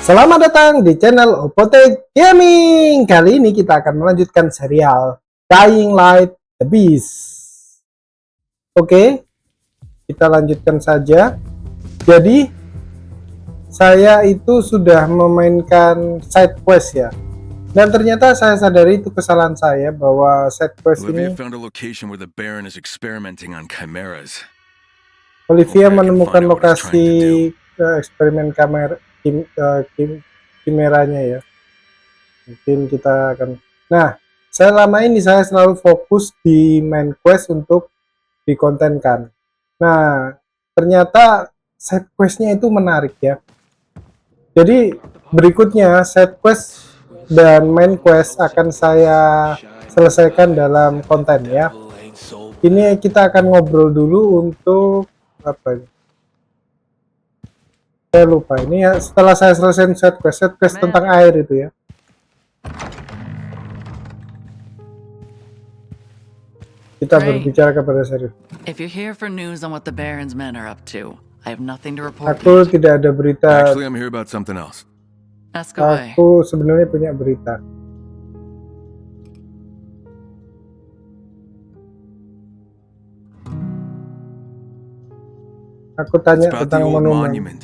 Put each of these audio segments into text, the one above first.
Selamat datang di channel Opotek Gaming. Kali ini kita akan melanjutkan serial Dying Light The Beast. Oke, kita lanjutkan saja. Jadi saya itu sudah memainkan side quest ya. Dan ternyata saya sadari itu kesalahan saya bahwa side quest ini Olivia menemukan lokasi eksperimen kamera kimeranya ya. Mungkin kita akan. Nah, selama ini saya selalu fokus di main quest untuk dikontenkan. Nah, ternyata side questnya itu menarik ya. Jadi berikutnya side quest dan main quest akan saya selesaikan dalam konten ya. Ini kita akan ngobrol dulu untuk apa ini? Saya lupa ini ya, setelah saya selesai set quest tentang air itu ya. Kita berbicara kepada Serif. Aku tidak ada berita. Aku sebenarnya punya berita. Aku tanya tentang monumen.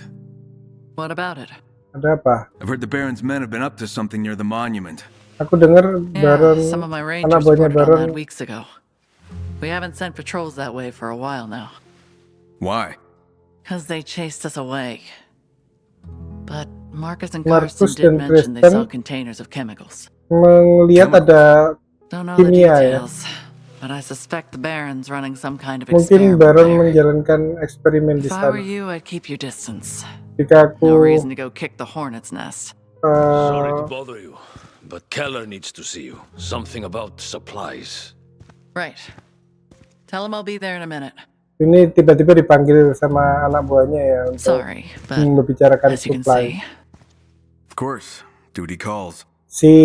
What about it? Ada apa? I've heard the Baron's men have been up to something near the monument. Aku dengar Baron, some of my rangers anak buahnya reported on Baron. that weeks ago. We haven't sent patrols that way for a while now. Why? Because they chased us away. But Marcus and Marcus Carson did dan mention they Kristen saw containers of chemicals. Melihat ada Don't know the kimia ya. details, but I suspect the Baron's running some kind of Mungkin experiment Baron there. menjalankan eksperimen di If I were sana. you, I'd keep your distance. Jika aku No reason to go kick the hornet's nest. Sorry to bother you, but Keller needs to see you. Something about supplies. Right. Tell him I'll be there in a minute. Ini tiba-tiba dipanggil sama anak buahnya ya untuk Sorry, but membicarakan as you can supply. see, Of course, duty calls. Si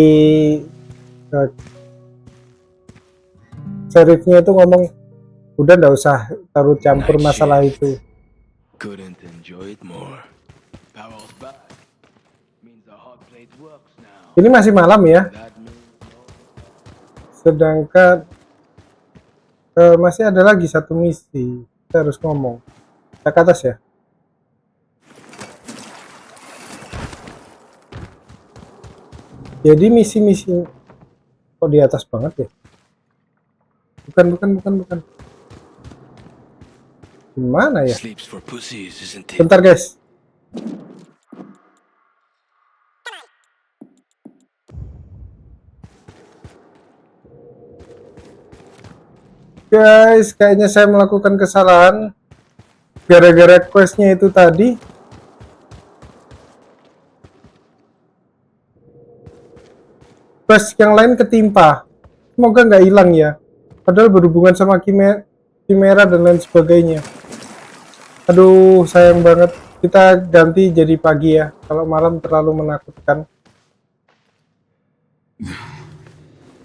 Serifnya itu ngomong, udah nggak usah taruh campur masalah itu. Couldn't enjoy it more. Power's back. Means the hot plate works now. Ini masih malam ya, That means sedangkan masih ada lagi satu misi. Kita harus ngomong. Kita ke atas ya. Jadi misi-misi kok di atas banget ya? Bukan. Gimana ya? sleeps for pussies, isn't it? Bentar guys. Guys, kayaknya saya melakukan kesalahan gara-gara questnya itu tadi. Quest yang lain ketimpa. Semoga nggak hilang ya. Padahal berhubungan sama Kimera dan lain sebagainya. Aduh, sayang banget. Kita ganti jadi pagi ya. Kalau malam terlalu menakutkan.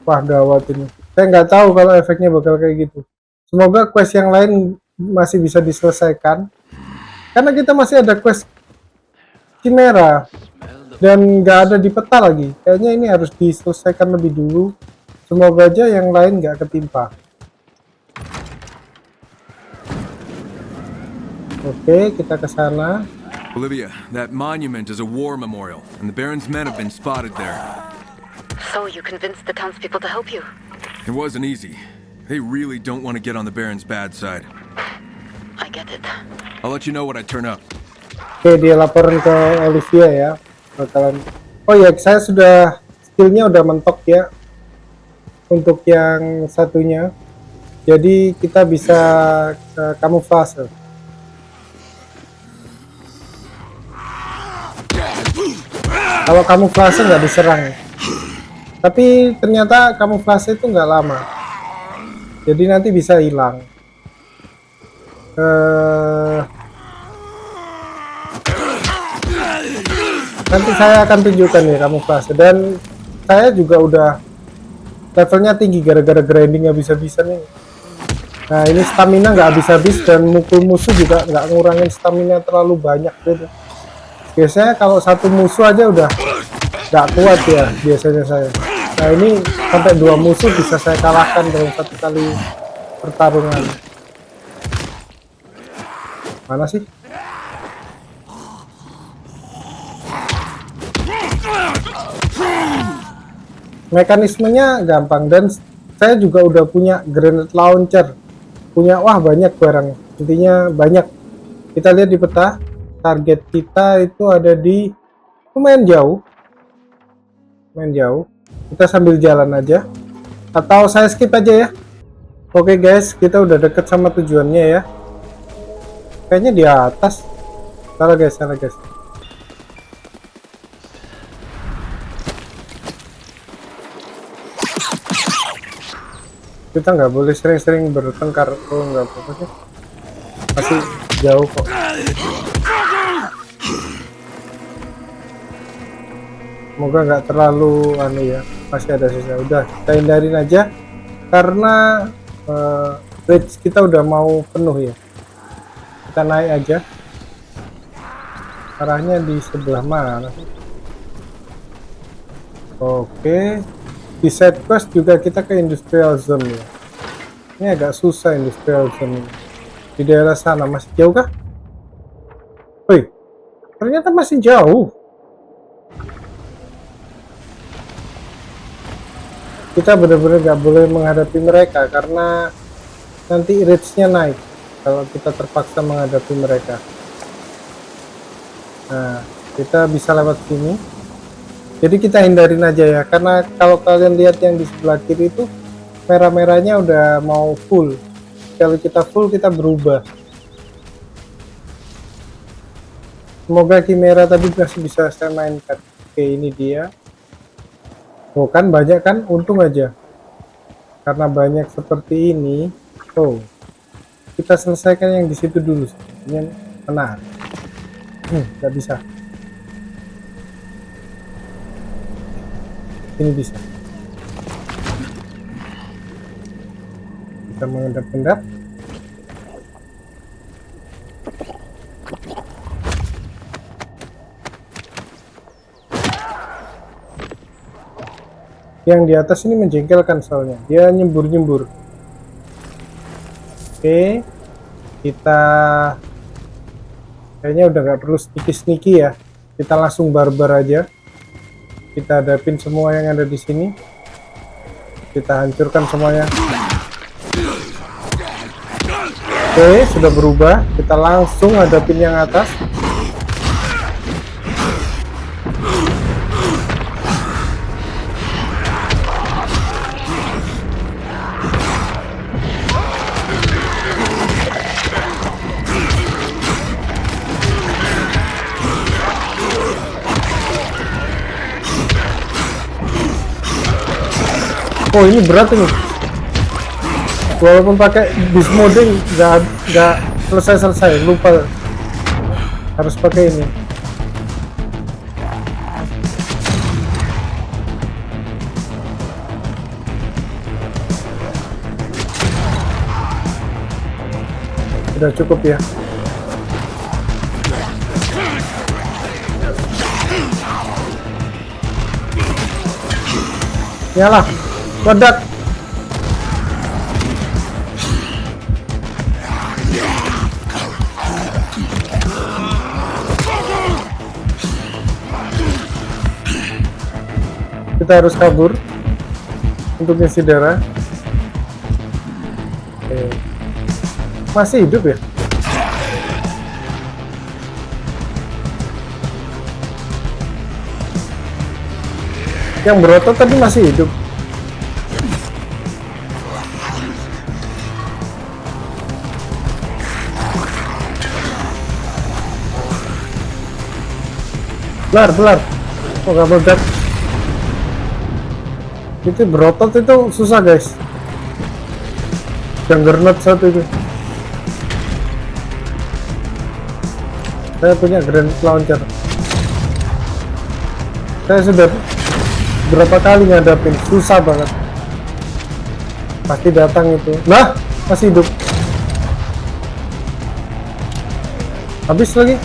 Wah, gawat ini. Saya nggak tahu kalau efeknya bakal kayak gitu. Semoga quest yang lain masih bisa diselesaikan. Karena kita masih ada quest Kimera. Dan nggak ada di peta lagi. Kayaknya ini harus diselesaikan lebih dulu. Semoga aja yang lain nggak ketimpa. Oke, kita ke sana. Olivia, that monument is a war memorial, and the Baron's men have been spotted there. So you convinced the townspeople to help you? It wasn't easy. They really don't want to get on the Baron's bad side. I get it. I'll let you know when I turn up. Oke, dia laporan ke Olivia ya. Bakalan. Oh ya, saya sudah skillnya udah mentok ya. Untuk yang satunya. Jadi kita bisa kamuflase. Kalau kamuflase nggak diserang. Tapi ternyata kamuflase itu nggak lama. Jadi nanti bisa hilang. Nanti saya akan tunjukkan ya kamuflase. Dan saya juga udah levelnya tinggi gara-gara grinding habis-habisan nih. Nah ini stamina nggak habis-habis dan mukul musuh juga nggak ngurangin stamina terlalu banyak gitu. Biasanya kalau satu musuh aja udah nggak kuat ya biasanya saya. Nah ini sampai 2 musuh bisa saya kalahkan dalam satu kali pertarungan. Mana sih? Mekanismenya gampang dan saya juga udah punya grenade launcher. Wah banyak barang. Intinya banyak. Kita lihat di peta. Target kita itu ada di lumayan jauh. Kita sambil jalan aja. Atau saya skip aja ya. Oke guys, kita udah deket sama tujuannya ya. Kayaknya di atas. Salah guys. Kita nggak boleh sering-sering bertengkar. Oh nggak apa-apa sih. Masih jauh kok. Semoga nggak terlalu ya, masih ada sisa. Udah kita hindarin aja karena bridge kita udah mau penuh ya. Kita naik aja. Arahnya di sebelah mana sih? Oke. Di side quest juga kita ke industrial zone ya. Ini agak susah industrial zone. Di daerah sana masih jauh kah? Wih, ternyata masih jauh. Kita benar-benar nggak boleh menghadapi mereka karena nanti reach-nya naik kalau kita terpaksa menghadapi mereka. Nah, kita bisa lewat sini. Jadi kita hindarin aja ya, karena kalau kalian lihat yang di sebelah kiri itu merah-merahnya udah mau full. Kalau kita full kita berubah. Semoga Chimera tadi masih bisa saya mainkan. Oke, ini dia. Oh kan banyak kan, untung aja karena banyak seperti ini. Oh kita selesaikan yang di situ dulu. Ini menarik. Nggak bisa. Ini bisa. Kita mengendap-endap. Yang di atas ini menjengkelkan soalnya dia nyembur-nyembur. Oke, kita kayaknya udah nggak perlu sneaky ya, kita langsung barbar aja. Kita hadapin semua yang ada di sini, kita hancurkan semuanya. Oke, sudah berubah, kita langsung hadapin yang atas. Oh ini berat ini, walaupun pakai beast mode nggak selesai, lupa harus pakai ini. Sudah cukup ya. Yalah, meledak. Kita harus kabur untuk ngisi darah. Oke. Masih hidup ya? Yang berotot tadi masih hidup. Belar. Oh gak meledak. Itu berotot itu susah guys. Juggernaut satu itu. Saya punya grenade launcher. Saya sudah berapa kali ngadapin, susah banget. Pasti datang itu. Nah, masih hidup. Habis lagi.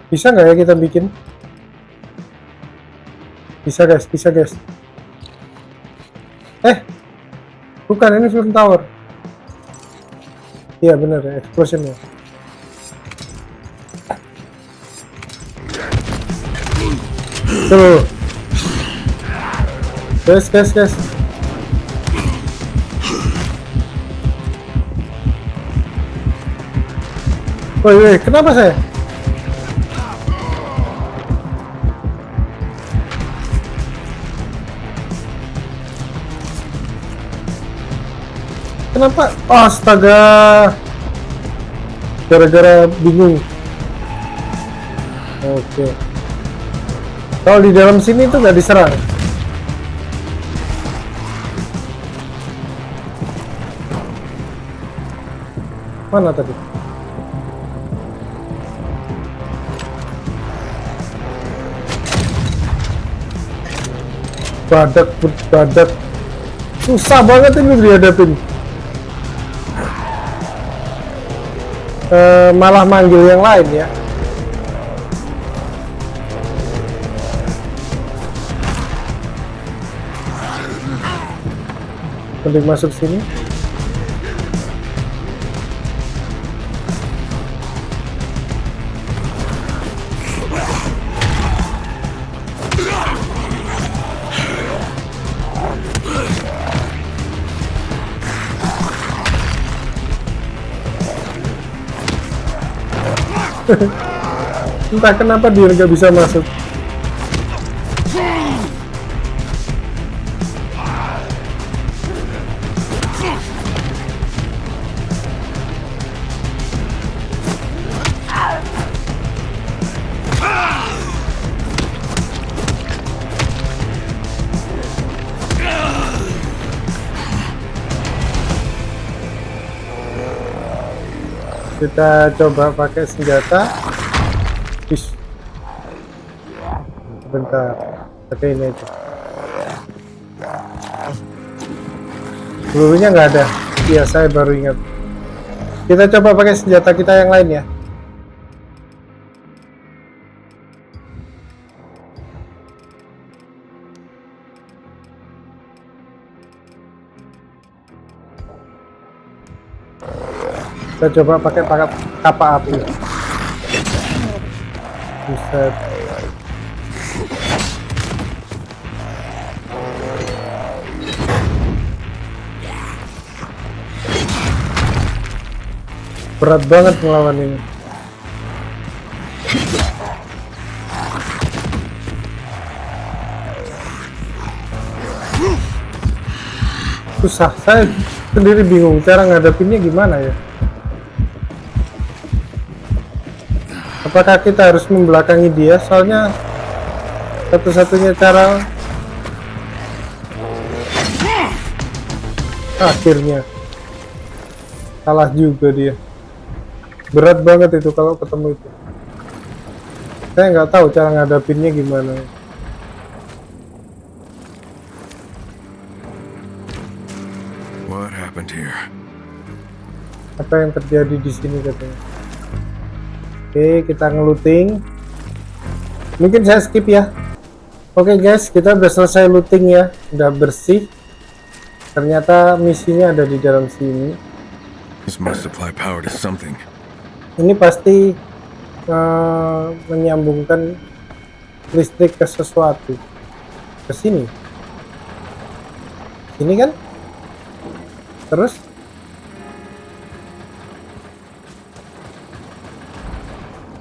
Bisa nggak ya kita bikin? Bisa guys, bisa guys. Bukan, ini film tower. Iya bener ya, explosionnya. Tuh. Guys. Woi, kenapa saya? Kenapa? Astaga. Gara-gara bingung. Oke. Kalau di dalam sini tuh nggak diserang. Mana tadi? Badak. Susah banget ini dihadapin. Malah manggil yang lain ya. Mending masuk sini. Entah kenapa dia nggak bisa masuk. Kita coba pakai senjata. Ish. Bentar, pakai ini aja. Pelurunya nggak ada. Iya, saya baru ingat. Kita coba pakai senjata kita yang lain ya. Kita coba pakai kapak api. Buset. Berat banget melawan ini. Susah, saya sendiri bingung cara ngadepinnya gimana ya. Apakah kita harus membelakangi dia? Soalnya satu-satunya cara akhirnya kalah juga dia. Berat banget itu kalau ketemu itu. Saya nggak tahu cara ngadapinnya gimana. What happened here? Apa yang terjadi di sini katanya? Oke, kita ngelooting. Mungkin saya skip ya. Oke guys, kita udah selesai looting ya, udah bersih. Ternyata misinya ada di dalam sini. This must supply power to something. Ini pasti menyambungkan listrik ke sesuatu. Ke sini. Sini kan? Terus?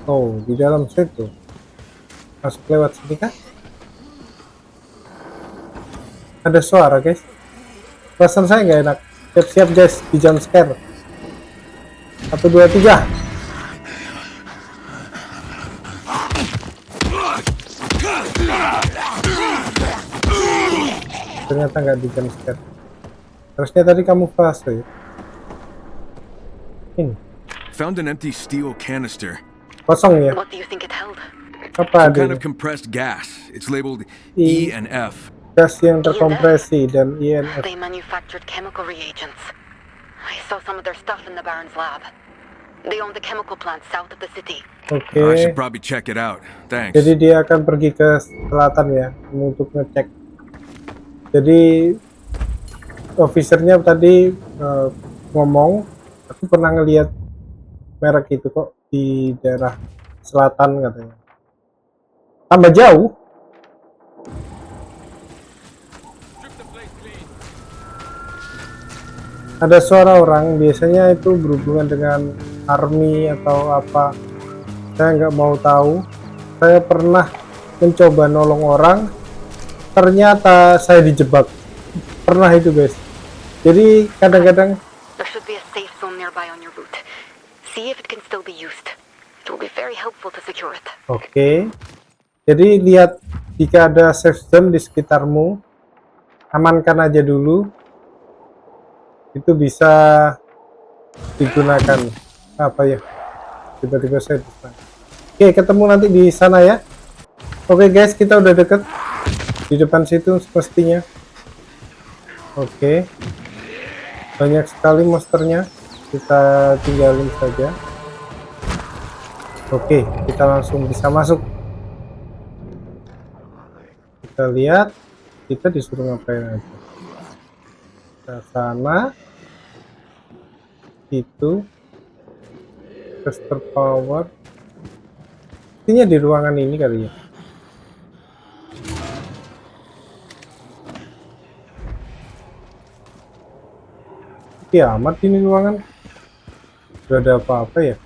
Oh, di dalam situ. Masuk lewat sini kan? Ada suara guys. Perasaan saya nggak enak. Siap-siap guys, di jump scare. 1, 2, 3. Ternyata nggak di jump scare. Harusnya tadi kamu fase ya. Ini Found an empty steel canister. kosong ya. What do you think it held? Apa Some kind ada of compressed gas. It's labeled E. E and F. gas yang terkompresi dan INF. They manufactured chemical reagents. I saw some of their stuff in the Baron's lab. They own the chemical plant south of the city. Oke. I should probably check it out. Thanks. Jadi dia akan pergi ke selatan ya untuk ngecek. Jadi officernya tadi ngomong, aku pernah ngelihat merek itu kok di daerah selatan katanya. Tambah jauh. Ada suara orang, biasanya itu berhubungan dengan army atau apa. Saya nggak mau tahu. Saya pernah mencoba nolong orang, ternyata saya dijebak. Pernah itu guys. Jadi kadang-kadang There should be a safe zone nearby on your route. See if it can still be used. It will be very helpful to secure it. oke. Jadi lihat jika ada safe zone di sekitarmu, amankan aja dulu. Itu bisa digunakan. Apa ya? Tiba-tiba saya bisa. Oke, ketemu nanti di sana ya. Oke guys, kita udah deket di depan situ semestinya. Oke. Banyak sekali monsternya. Kita tinggalin saja. Oke, kita langsung bisa masuk. Kita lihat, kita disuruh ngapain aja. Ke sana. Itu tester power. Intinya di ruangan ini kali ya. Kiamat ini ruangan. Gak ada apa-apa ya.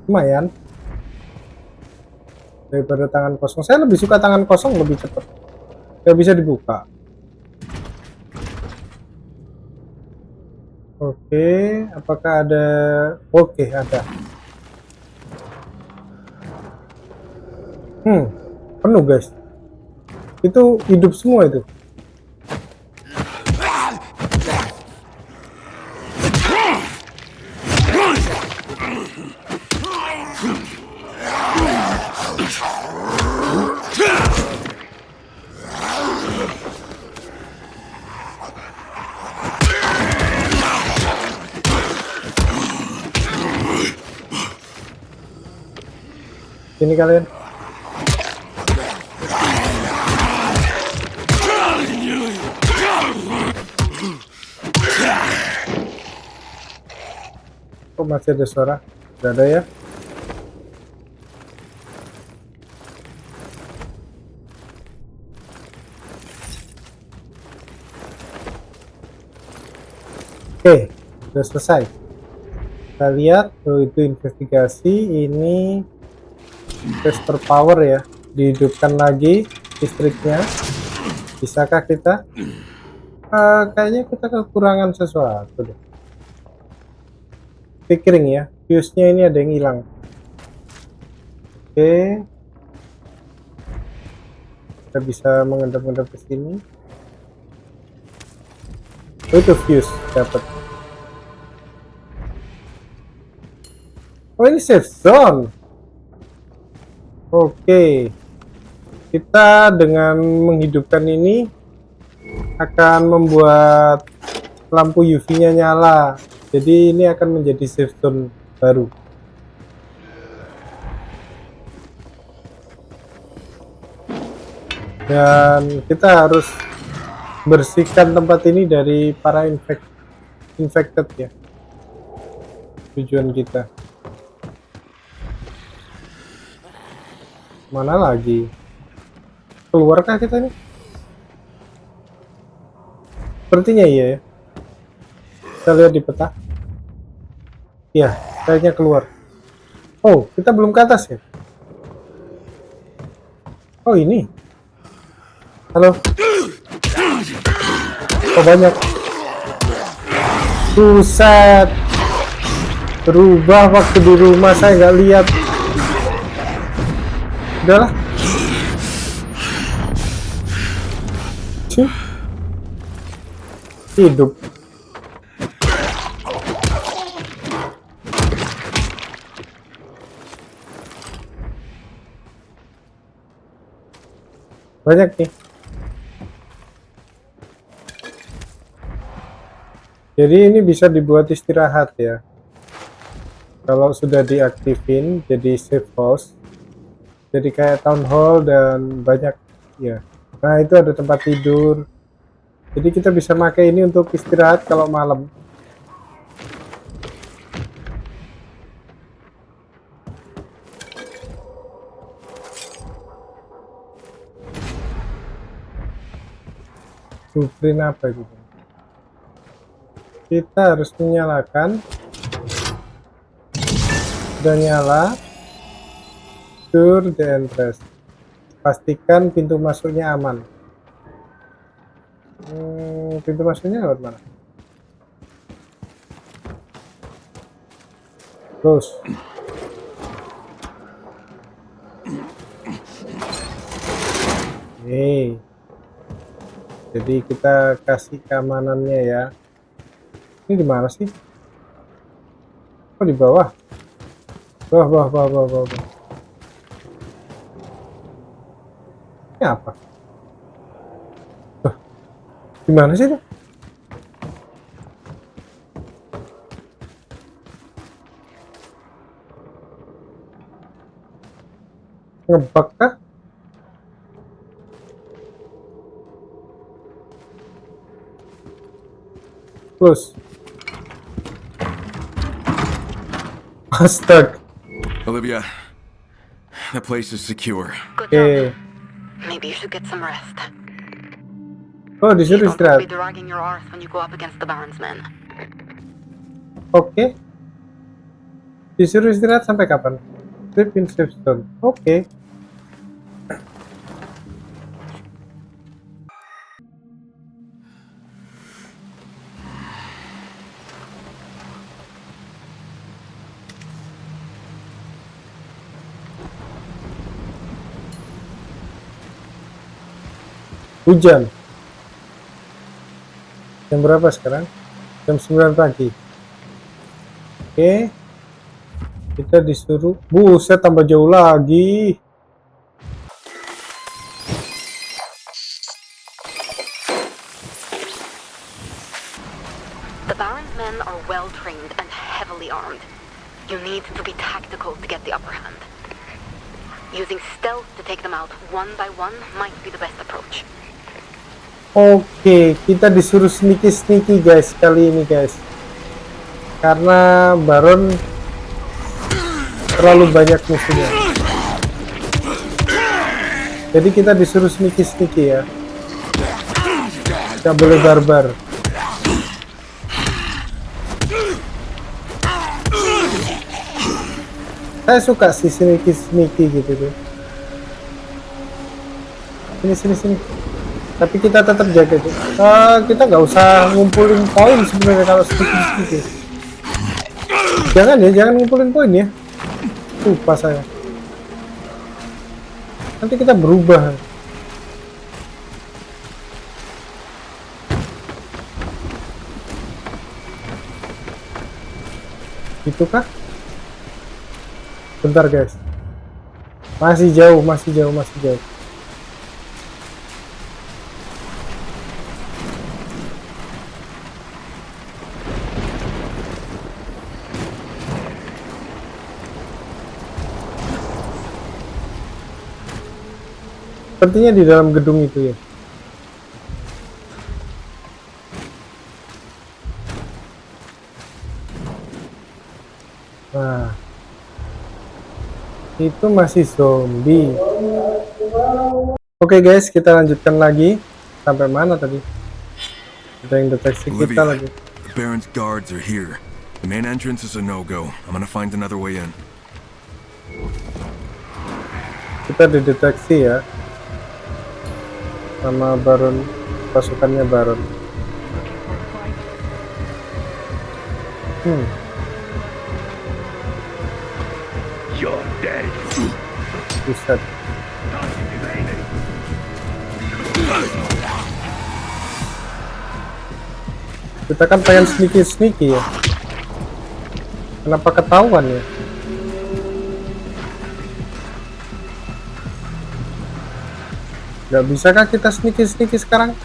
Lumayan daripada tangan kosong. Saya lebih suka tangan kosong, lebih cepat. Gak bisa dibuka. Oke, apakah ada? Oke, ada. Penuh guys. Itu hidup semua itu. Ini kalian. Kok masih ada suara? Gak ada ya? Oke, udah selesai. Kita lihat, itu investigasi. Ini tester power ya, dihidupkan lagi listriknya. Bisakah kita? Kayaknya kita kekurangan sesuatu deh. Pickering ya, fuse-nya ini ada yang hilang. Oke, kita bisa mengendap-endap ke sini. Oh, itu fuse dapat. Oh, ini safe zone. Oke, kita dengan menghidupkan ini akan membuat lampu UV-nya nyala. Jadi ini akan menjadi safe zone baru. Dan kita harus bersihkan tempat ini dari para infected ya. Tujuan kita. Mana lagi? Keluarkah kita nih? Sepertinya iya ya. Kita lihat di peta. Iya, kayaknya keluar. Oh, kita belum ke atas ya? Oh, ini. Halo. Oh, banyak. Buset. Berubah waktu di rumah, saya nggak lihat. Udahlah. Hidup. Banyak nih. Jadi ini bisa dibuat istirahat ya. Kalau sudah diaktifin jadi safe house, jadi kayak town hall dan banyak ya. Nah itu ada tempat tidur. Jadi kita bisa pakai ini untuk istirahat kalau malam. Blueprint apa gitu? Kita harus menyalakan. Sudah nyala. Secure the entrance. Pastikan pintu masuknya aman. Pintu masuknya lewat mana? Close. Nih. Jadi kita kasih keamanannya ya. Ini di mana sih? Oh di bawah. Bawah. Ini apa? Gimana sih itu? Ngebug kah? Close. Astaga. Olivia, the place is secure. Good Oke. job. Maybe you should get some rest. Oh You disuruh don't want to be istirahat. dragging your arse when you go up against the Baron's men. Oke. Disuruh istirahat sampai kapan? Sleep in safe zone. Oke. Hujan. Jam berapa sekarang? Jam 9 pagi. Oke. Kita disuruh. Buset, tambah jauh lagi. The Baron's men are well trained and heavily armed. You need to be tactical to get the upper hand. Using stealth to take them out one by one might be the best approach. Oke, kita disuruh sneaky guys kali ini guys. Karena Baron terlalu banyak musuhnya. Jadi kita disuruh sneaky ya. Gak boleh barbar. Saya suka sih sneaky gitu tuh. Sini. Tapi kita tetap jaga tuh. Kita nggak usah ngumpulin poin sebenarnya kalau sneaky. Jangan ngumpulin poin ya. Lupa saya. Nanti kita berubah. Itu kah? Bentar guys. Masih jauh. Sepertinya di dalam gedung itu ya. Nah, itu masih zombie. Oke guys, kita lanjutkan lagi. Sampai mana tadi? Ada yang deteksi kita lagi. The Baron's guards are here. The main entrance is a no-go. I'm gonna find another way in. Kita dideteksi ya. Sama Baron, pasukannya Baron. You're dead. Buset. Kita kan pengen sneaky ya. Kenapa ketahuan ya? Gak bisakah kita sneaky sekarang?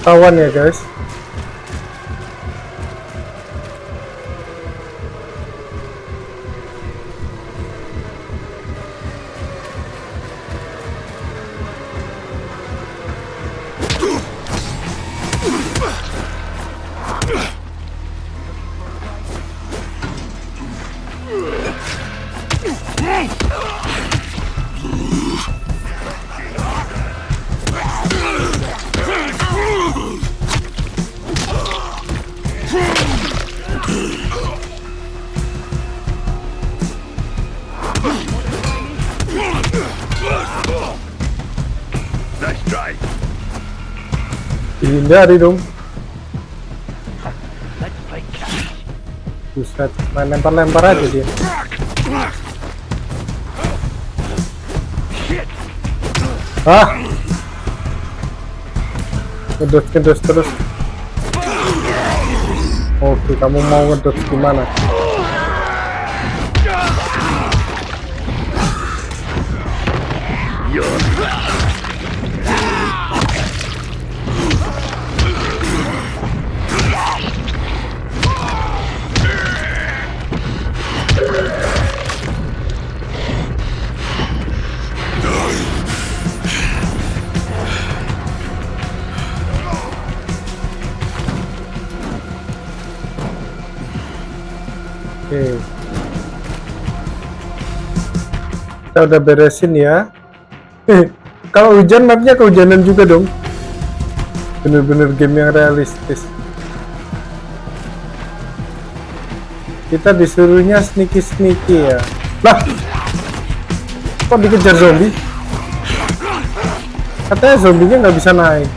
Tawan ya guys. Nice try. Dihindari dong. Let's play catch. Buset, main lempar-lempar aja dia. Ah, ngedot terus. Oke, kamu mau ngedot gimana? Oke. Kita udah beresin ya. Kalau hujan mapnya kehujanan juga dong. Bener-bener game yang realistis. Kita disuruhnya sneaky ya. Lah, kok dikejar zombie? Katanya zombinya nggak bisa naik.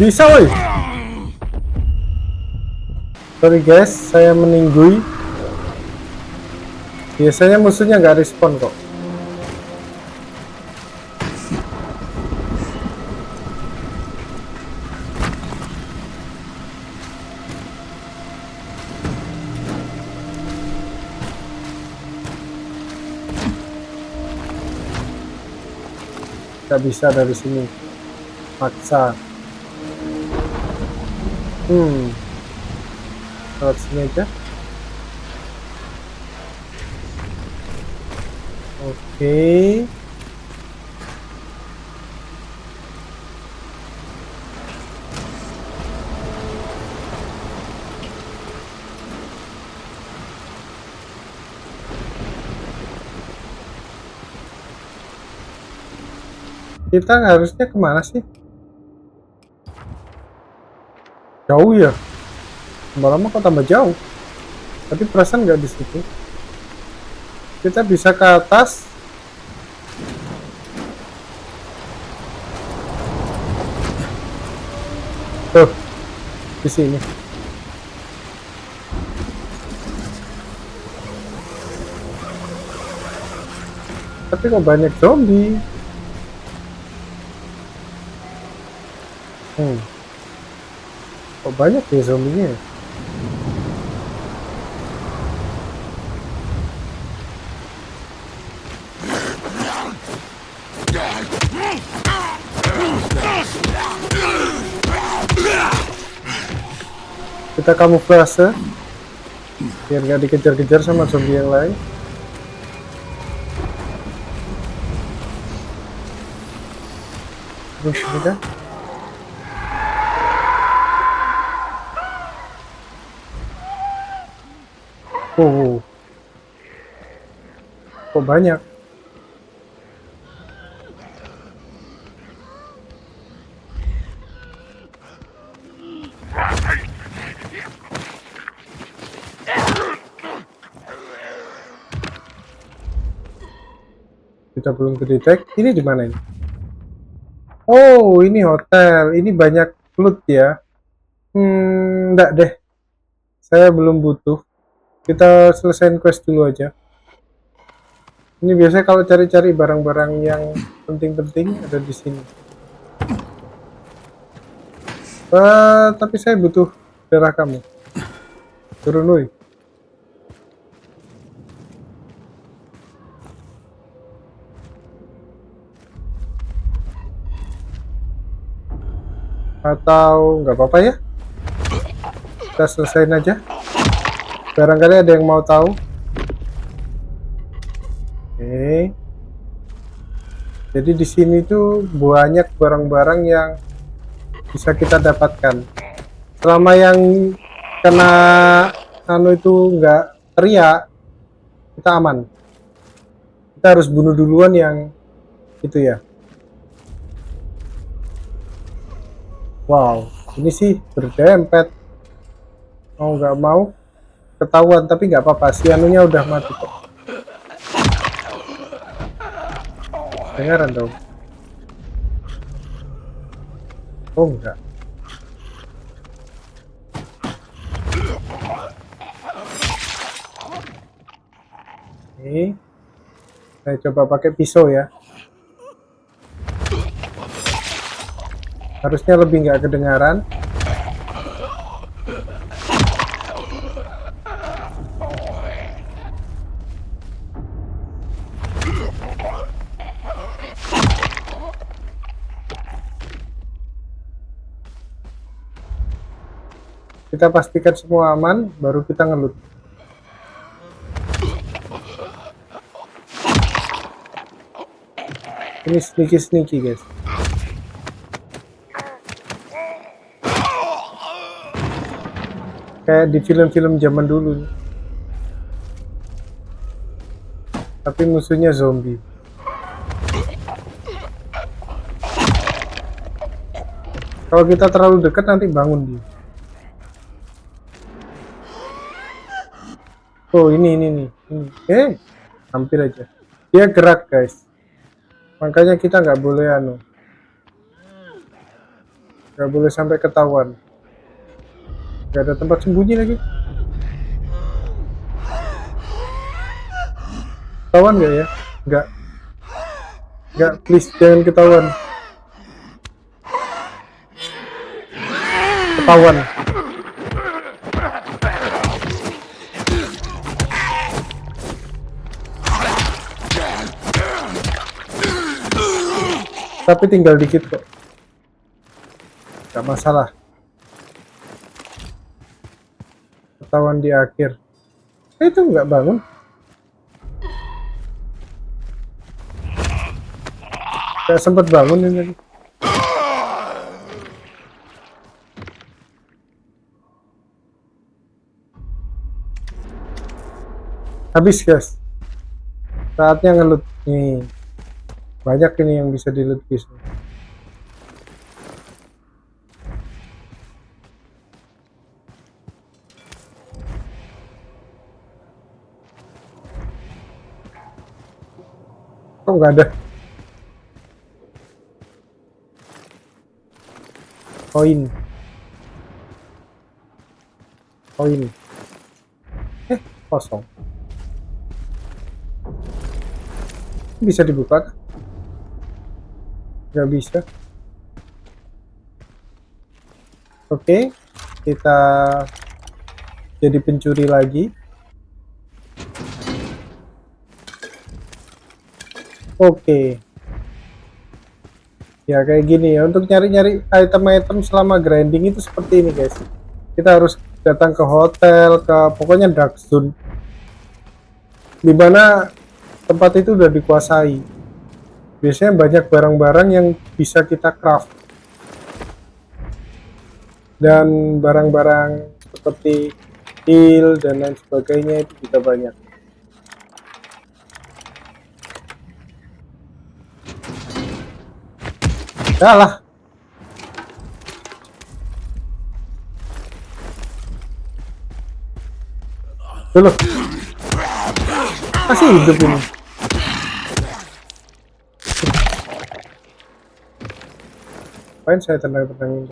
Bisa woi. Sorry guys, saya meninggung. Biasanya musuhnya nggak respon kok. Nggak bisa dari sini. Maksa. Lewat sini aja. Oke. Kita harusnya kemana sih? Jauh ya? Lama-lama kok tambah jauh. Tapi perasaan nggak di situ. Kita bisa ke atas. Tuh, di sini. Tapi kok banyak zombie? Kok banyak ya zombinya? Kita kamuflase biar nggak dikejar-kejar sama zombie yang lain. Terus kita kok banyak? Kita belum kedetek. Ini di mana ini? Oh, ini hotel. Ini banyak loot ya. Enggak deh. Saya belum butuh. Kita selesaiin quest dulu aja. Ini biasanya kalau cari-cari barang-barang yang penting-penting ada di sini. Tapi saya butuh darah kamu. Turun, woi. Atau nggak apa-apa ya? Kita selesaiin aja. Barangkali ada yang mau tahu. Oke. Jadi di sini tuh banyak barang-barang yang bisa kita dapatkan. Selama yang kena itu nggak teriak, kita aman. Kita harus bunuh duluan yang itu ya. Wow, ini sih berdempet. Mau nggak mau ketahuan, tapi nggak apa-apa. Si anunya udah mati kok. Dengaran dong. Oh enggak. Oke. Saya coba pakai pisau ya. Harusnya lebih nggak kedengaran. Kita pastikan semua aman, baru kita ngelut. Ini sneaky guys. Kayak di film-film zaman dulu. Tapi musuhnya zombie. Kalau kita terlalu dekat nanti bangun dia. Oh ini. Hampir aja. Dia gerak guys. Makanya kita nggak boleh nggak boleh sampai ketahuan. Nggak ada tempat sembunyi lagi. Ketahuan nggak ya? Nggak, please jangan ketahuan. Ketahuan. Tapi tinggal dikit kok. Nggak masalah. Ketahuan di akhir. Itu nggak bangun. Nggak sempat bangun ini lagi. Habis guys. Saatnya ngelut nih. Banyak ini yang bisa dilut guys. Kok nggak ada koin? Kosong. Bisa dibuka? Nggak bisa. Oke, kita jadi pencuri lagi. Oke. Ya kayak gini ya, untuk nyari-nyari item-item selama grinding itu seperti ini guys. Kita harus datang ke hotel, ke pokoknya dark zone, dimana tempat itu udah dikuasai. Biasanya banyak barang-barang yang bisa kita craft, dan barang-barang seperti heal dan lain sebagainya itu juga banyak. Lah. Dulu. Masih hidup ini. Ngapain saya tenang-tenangin?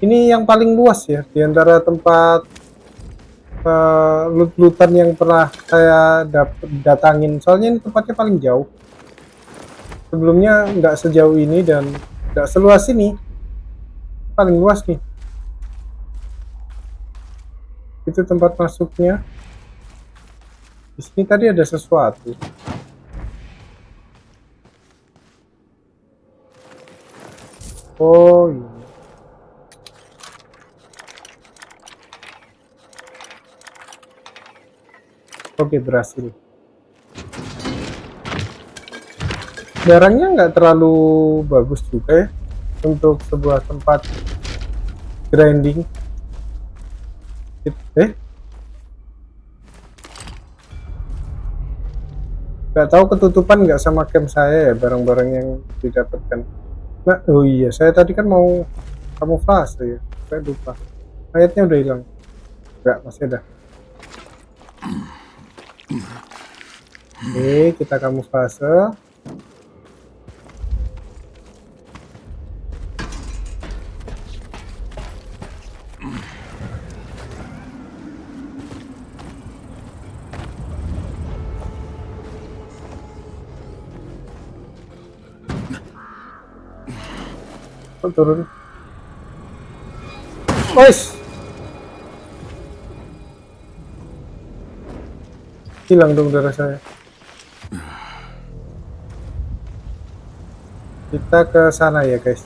Ini yang paling luas ya di antara tempat loot-lootan yang pernah saya datangin. Soalnya ini tempatnya paling jauh. Sebelumnya nggak sejauh ini dan nggak seluas ini. Paling luas nih. Itu tempat masuknya. Di sini tadi ada sesuatu. Oh iya. Oke, berhasil. Barangnya nggak terlalu bagus juga ya untuk sebuah tempat grinding. Nggak tahu ketutupan nggak sama camp saya ya barang-barang yang didapatkan. Nah, oh iya, saya tadi kan mau kamuflase ya, saya lupa. Mayatnya udah hilang. Nggak, masih ada. Oke, kita kamuflase. Oh, turun. Wes. Hilang dong darah saya. Kita ke sana ya, guys.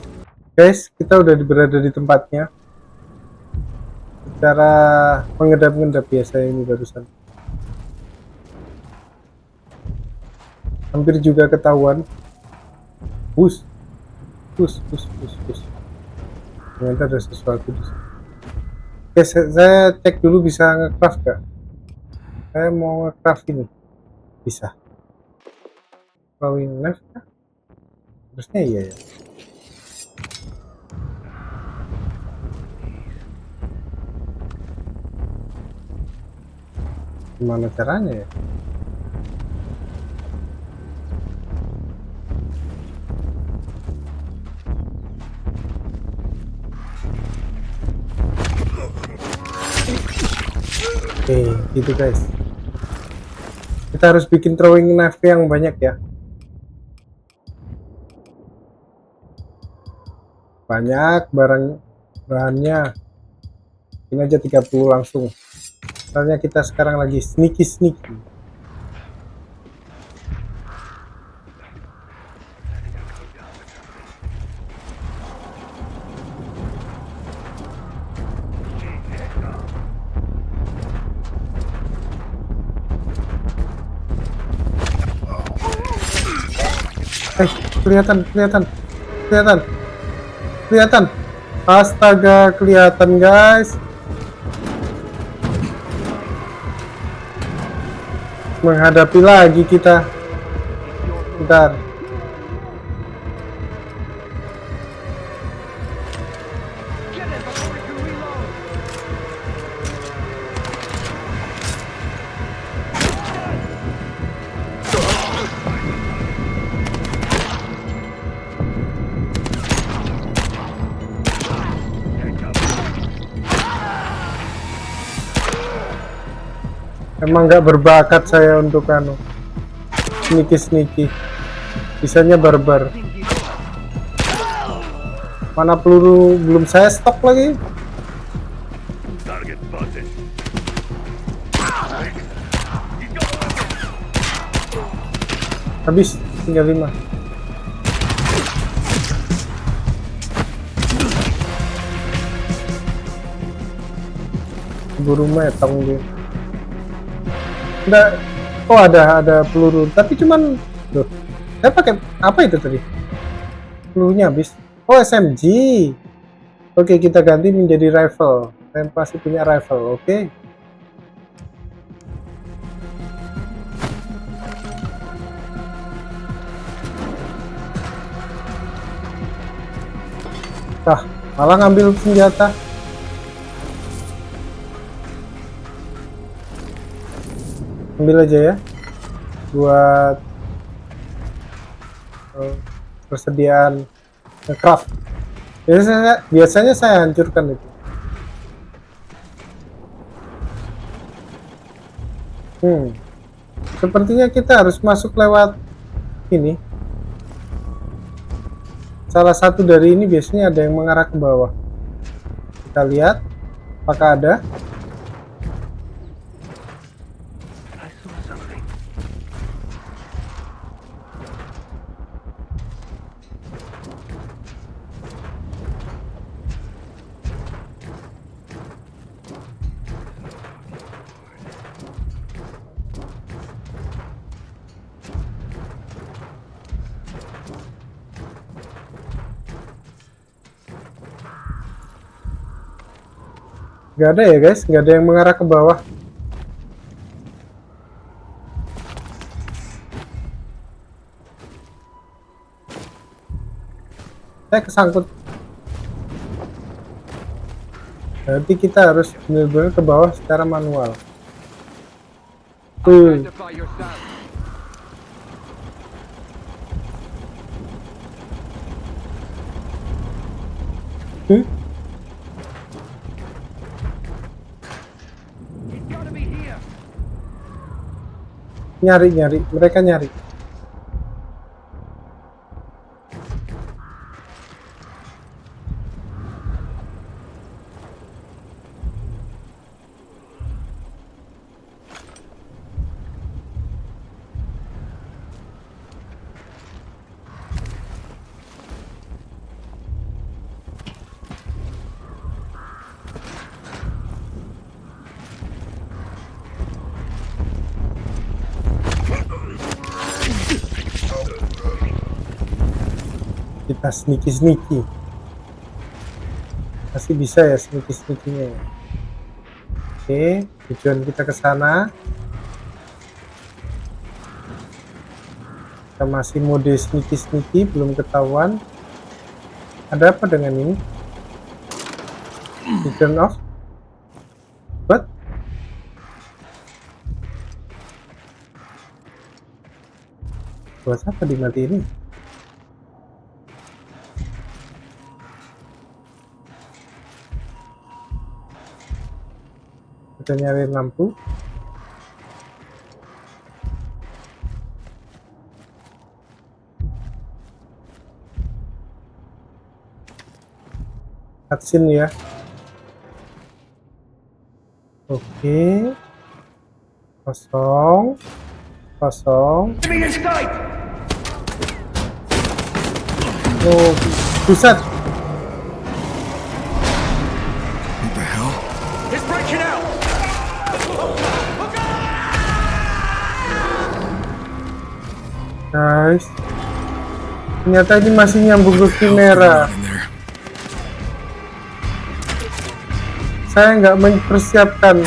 Guys, kita udah berada di tempatnya. Secara mengedap-ngedap biasa ini barusan. Hampir juga ketahuan. Bus. Ternyata ada sesuatu di sini. Oke, saya cek dulu bisa nge-craft gak? Saya mau nge-craft ini. Bisa. Throwing knife kah? Terusnya iya ya. Gimana caranya ya? Oke, gitu guys. Kita harus bikin throwing knife yang banyak ya. Banyak bahannya. Ini aja 30 langsung. Soalnya kita sekarang lagi sneaky. Kelihatan. Astaga, kelihatan guys. Menghadapi lagi kita. Bentar. Emang nggak berbakat saya untuk sneaky. Bisanya barbar. Mana peluru belum saya stok lagi. Habis, tinggal 5. Buru metong dia. Enggak. Oh, ada peluru, tapi cuman loh. Saya pakai apa itu tadi? Pelurunya habis. Oh, SMG. Oke, kita ganti menjadi rifle. Saya pasti punya rifle, oke. Malah ngambil senjata. Ambil aja ya buat persediaan craft. Biasanya saya hancurkan itu. Sepertinya kita harus masuk lewat ini. salah satu dari ini biasanya ada yang mengarah ke bawah. Kita lihat apakah ada. I saw something. Nggak ada ya guys, nggak ada yang mengarah ke bawah. Saya kesangkut. Berarti kita harus benar-benar ke bawah secara manual. Identify yourself. Hmm? He's gotta be here. Nyari, mereka nyari. Kita sneaky. Masih bisa ya sneaky-nya ya. Oke, tujuan kita ke sana. Kita masih mode sneaky, belum ketahuan. Ada apa dengan ini? Di turn off? What? Buat apa dimatiin? Kita nyari lampu. Cutscene ya. Oke. Kosong. Enemy in sight! Oh, buset. What the hell? It's breaking out! Guys, ternyata ini masih nyambung ke kamera. In there. Saya nggak mempersiapkan.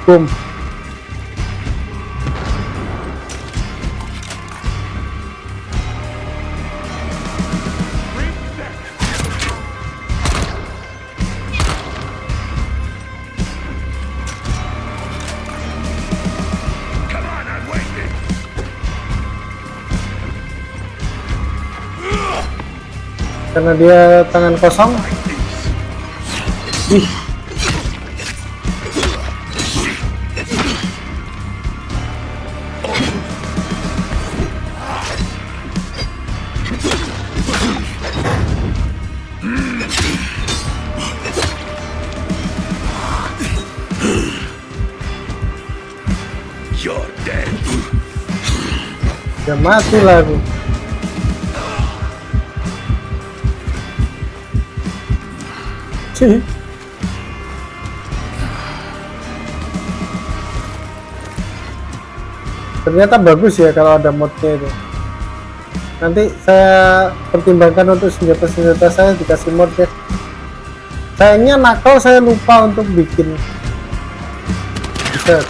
Boom. Come on, I'm waiting! Karena dia tangan kosong. Ih, You're dead! dia mati lagi. Cih. Ternyata bagus ya kalau ada modnya itu. Nanti saya pertimbangkan untuk senjata-senjata saya dikasih mod ya. Sayangnya nakal saya lupa untuk bikin. Bisa.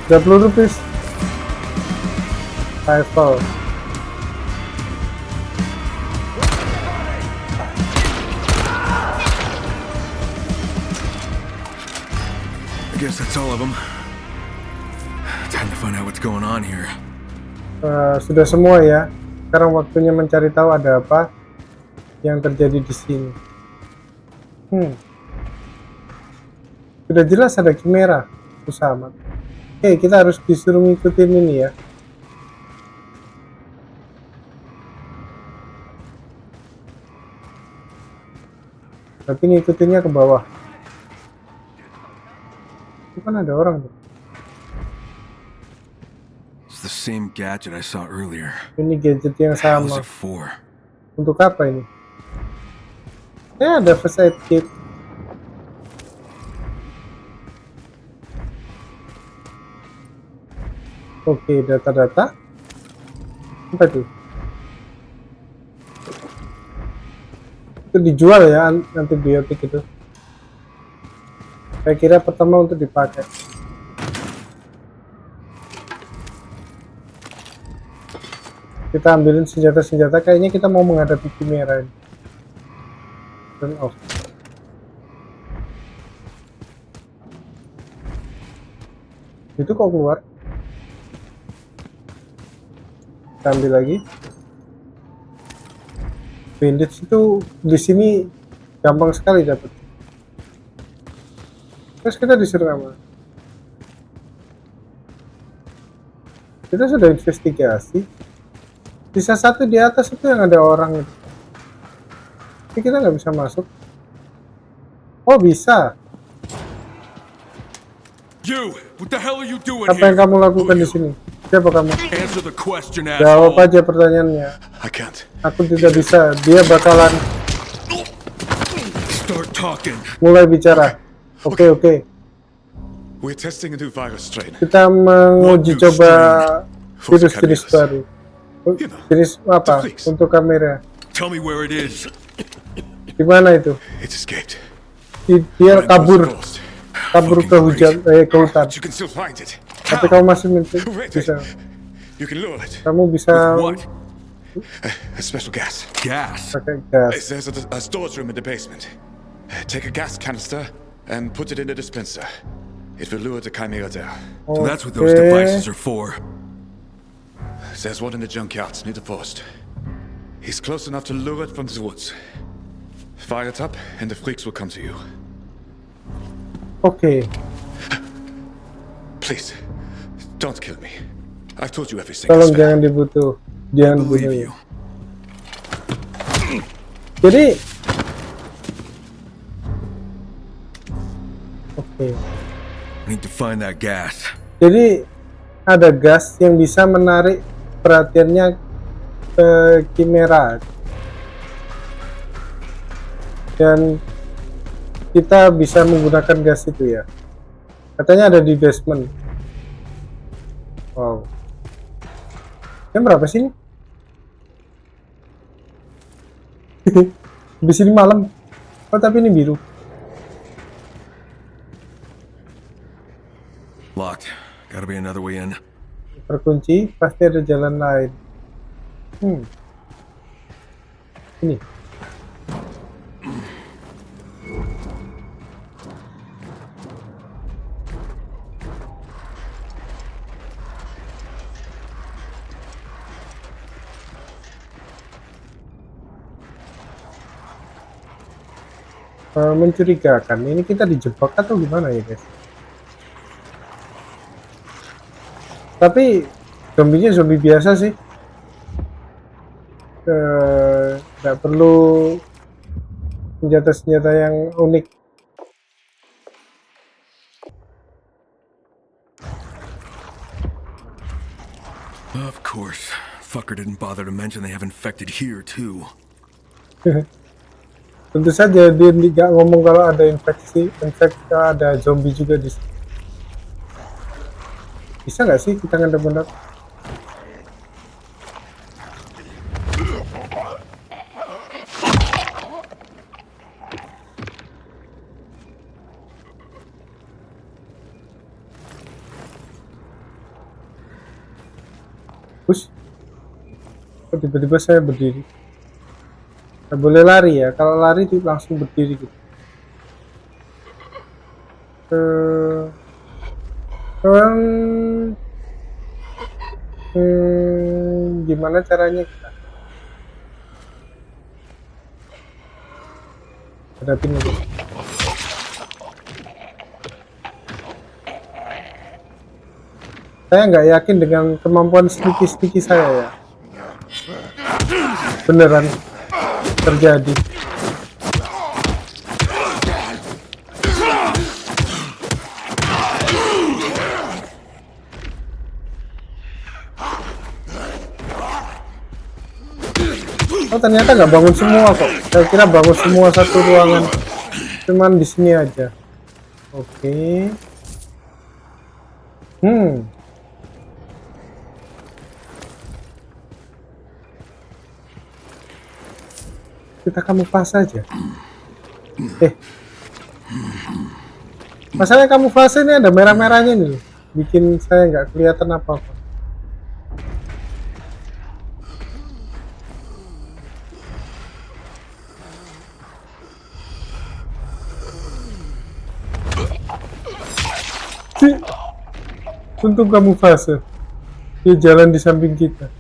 Udah peluru please. Rifle. I guess that's all of them. Time to find out what's going on here. Sudah semua ya. Sekarang waktunya mencari tahu ada apa yang terjadi di sini. Sudah jelas ada Chimera. Susah amat. Oke, kita harus disuruh ngikutin ini ya. Tapi ngikutinnya ke bawah. Itu kan ada orang tuh. It's the same gadget I saw earlier. Ini gadget yang What was sama. it for? Untuk apa ini? Ya ada first aid kit. Oke, data-data. Apa itu? Itu dijual ya antibiotik itu. Saya kira pertama untuk dipakai. Kita ambilin senjata-senjata. Kayaknya kita mau menghadapi Chimera ini. Turn off. Itu kok keluar? Kita ambil lagi. Bandage itu di sini gampang sekali dapat. Terus kita disuruh apa? Kita sudah investigasi. Bisa satu di atas itu yang ada orang itu. Tapi kita nggak bisa masuk. Oh bisa. You! What the hell are you doing Apa yang here? kamu lakukan di sini? Siapa kamu? Answer the question, Jawab asshole. aja pertanyaannya. I can't. Aku tidak bisa. Dia bakalan Start talking. mulai bicara. Oke. We're testing a new virus strain. Kita menguji coba virus jenis baru. Jenis apa? Please. Untuk kamera. Tell me where it is. Di mana itu? It escaped. Dia Ran past the kabur forest. ke hutan. Ke hutan. But you can still find it. Tapi kamu masih Wait, bisa. You can lure it. Kamu bisa What? A special gas. Gas. pakai gas. There's a storage room in the basement. Take a gas canister and put it in the dispenser. It will lure the chimera there. So that's what those Oke. devices are for. There's one in the junkyard near the forest. He's close enough to lure it from the woods. Fire it up and the freaks will come to you. Oke. Please, don't kill me. I've told you everything. Tolong jangan dibunuh. Jangan Believe bunuh. you. Jadi oke. I need to find that gas. Jadi ada gas yang bisa menarik perhatiannya ke Chimera. Dan kita bisa menggunakan gas itu ya. Katanya ada di basement. Wow. Jam berapa sih ini? Di sini malam. Oh, tapi ini biru. Locked. Gotta be another way in. Terkunci, pasti ada jalan lain. Ini. Mencurigakan. Ini kita dijebak atau gimana ya, guys? Tapi zombinya zombie biasa sih. Nggak perlu senjata-senjata yang unik. Of course. Fucker didn't bother to mention they have infected here, too. Tentu saja dia nggak ngomong kalau ada infeksi, ada zombie juga di sini. Bisa nggak sih kita ngendap-ngendap? Push. Kok tiba-tiba saya berdiri? Nggak boleh lari ya. Kalau lari itu langsung berdiri gitu. Gimana caranya kita hadapin ini? Saya nggak yakin dengan kemampuan sneaky saya ya. Beneran terjadi. Oh ternyata nggak bangun semua kok. Saya kira bangun semua satu ruangan. Cuman di sini aja. Oke. Kita kamuflase aja. Masalahnya kamuflase ini ada merah-merahnya nih. Bikin saya nggak kelihatan apa-apa. Untung kamuflase. Dia jalan di samping kita.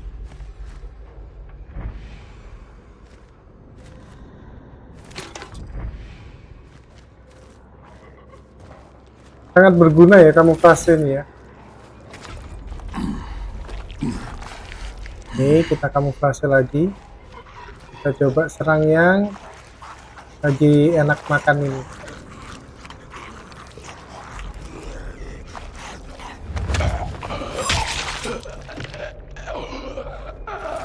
Sangat berguna ya kamuflase ini ya. Oke, kita kamuflase lagi. Kita coba serang yang lagi enak makan ini.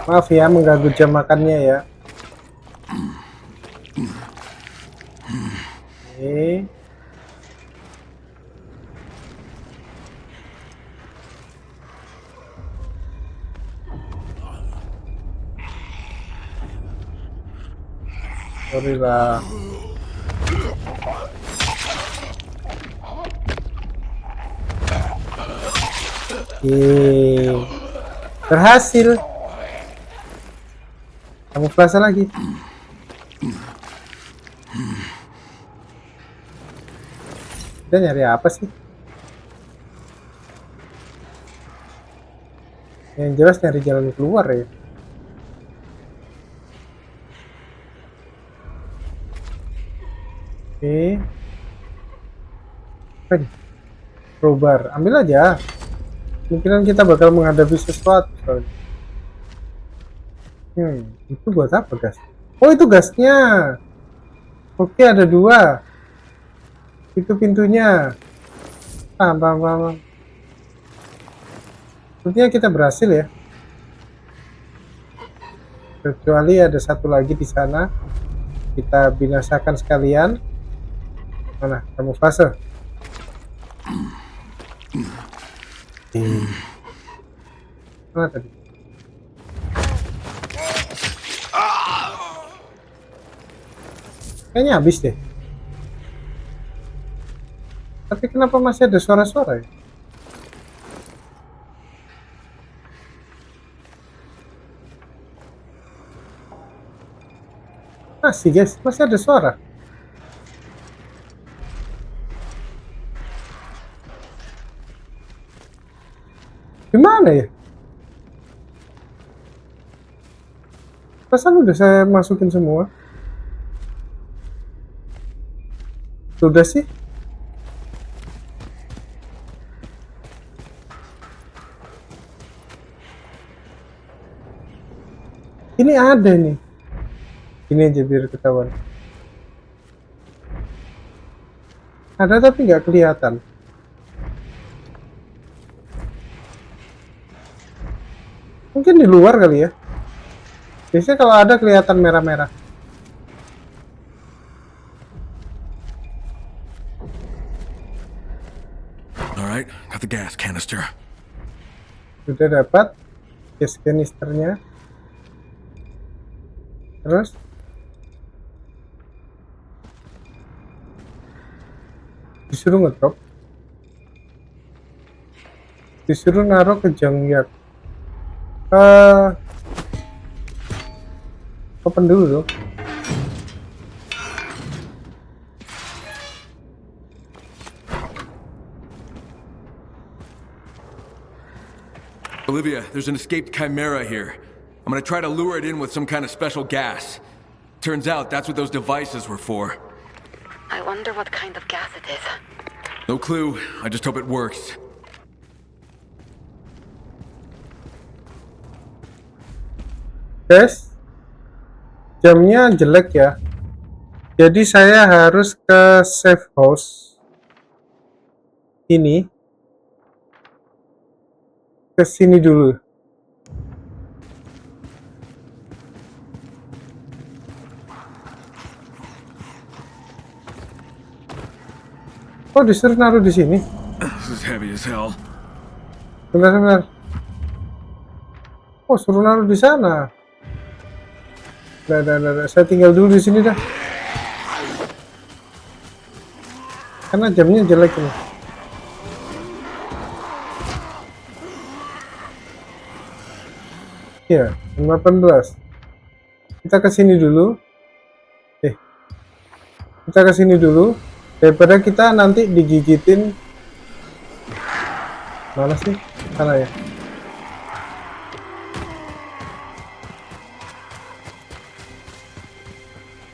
Maaf ya mengganggu jam makannya ya. Oke. Sorry lah. Berhasil. Kamuflase lagi. Kita nyari apa sih? Yang jelas nyari jalan keluar ya. Oke. Apa nih? Crowbar, ambil aja. Mungkin kita bakal menghadapi sesuatu soalnya. Itu buat apa gas? Oh itu gasnya. Oke ada 2. Itu pintunya. Paham. Sepertinya kita berhasil ya. Kecuali ada satu lagi di sana. Kita binasakan sekalian. Mana? Kamuflase. Mana tadi? Kayaknya habis deh. Tapi kenapa masih ada suara-suara ya? Masih guys, masih ada suara. Gimana ya? Perasaan udah saya masukin semua. Sudah sih. Ini ada nih. Ini aja biar ketahuan. Ada tapi nggak kelihatan. Mungkin di luar kali ya. Biasanya kalau ada kelihatan merah-merah. Alright, got the gas canister. Sudah dapat gas kanisternya. Terus disuruh ngedrop, disuruh naruh ke junkyard. Open dulu dong. Olivia, there's an escaped chimera here. I'm gonna try to lure it in with some kind of special gas. Turns out that's what those devices were for. I wonder what kind of gas it is. No clue. I just hope it works. Guys, jamnya jelek ya. Jadi saya harus ke safe house ini. Ke sini dulu. Oh, disuruh naruh di sini. This is heavy as hell. Benar-benar. Oh, suruh naruh di sana. Nah. Saya tinggal dulu di sini dah. Karena jamnya jelek ini. Ya, 18. Kita ke sini dulu. Kita ke sini dulu. Daripada kita nanti digigitin. Mana sih? Sana ya.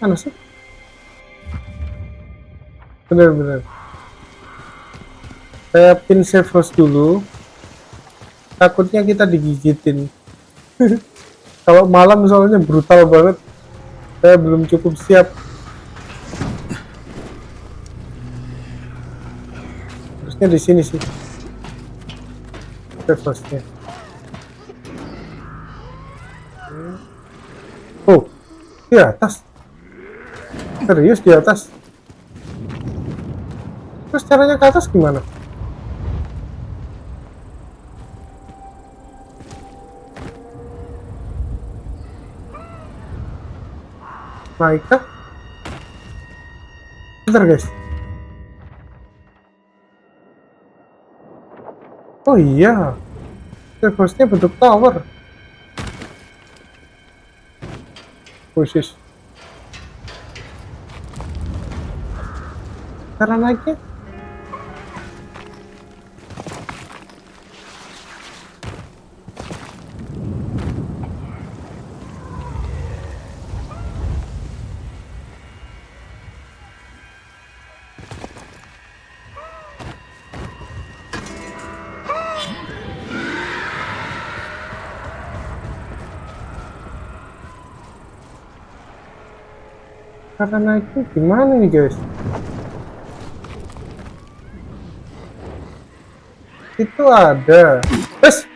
Mana sih? Bener. Saya pin save house dulu. Takutnya kita digigitin. Kalau malam soalnya brutal banget. Saya belum cukup siap. Harusnya di sini sih. Save house-nya. Oh, di atas. Serius di atas. Terus caranya ke atas gimana? Naik kah? Bentar guys. Oh iya, safe house-nya bentuk tower. Khusus. Cara naiknya? Cara naiknya gimana nih guys? Itu ada. Wes.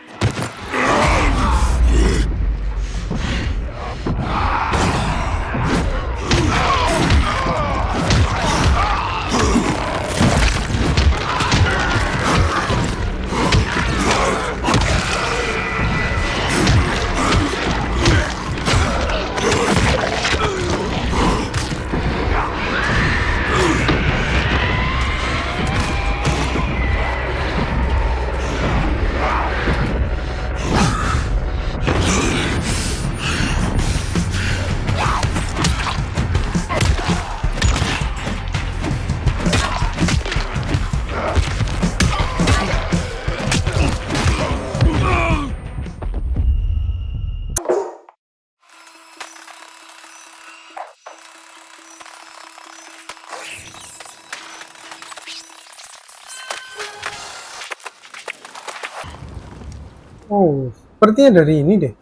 Oh, sepertinya dari ini deh.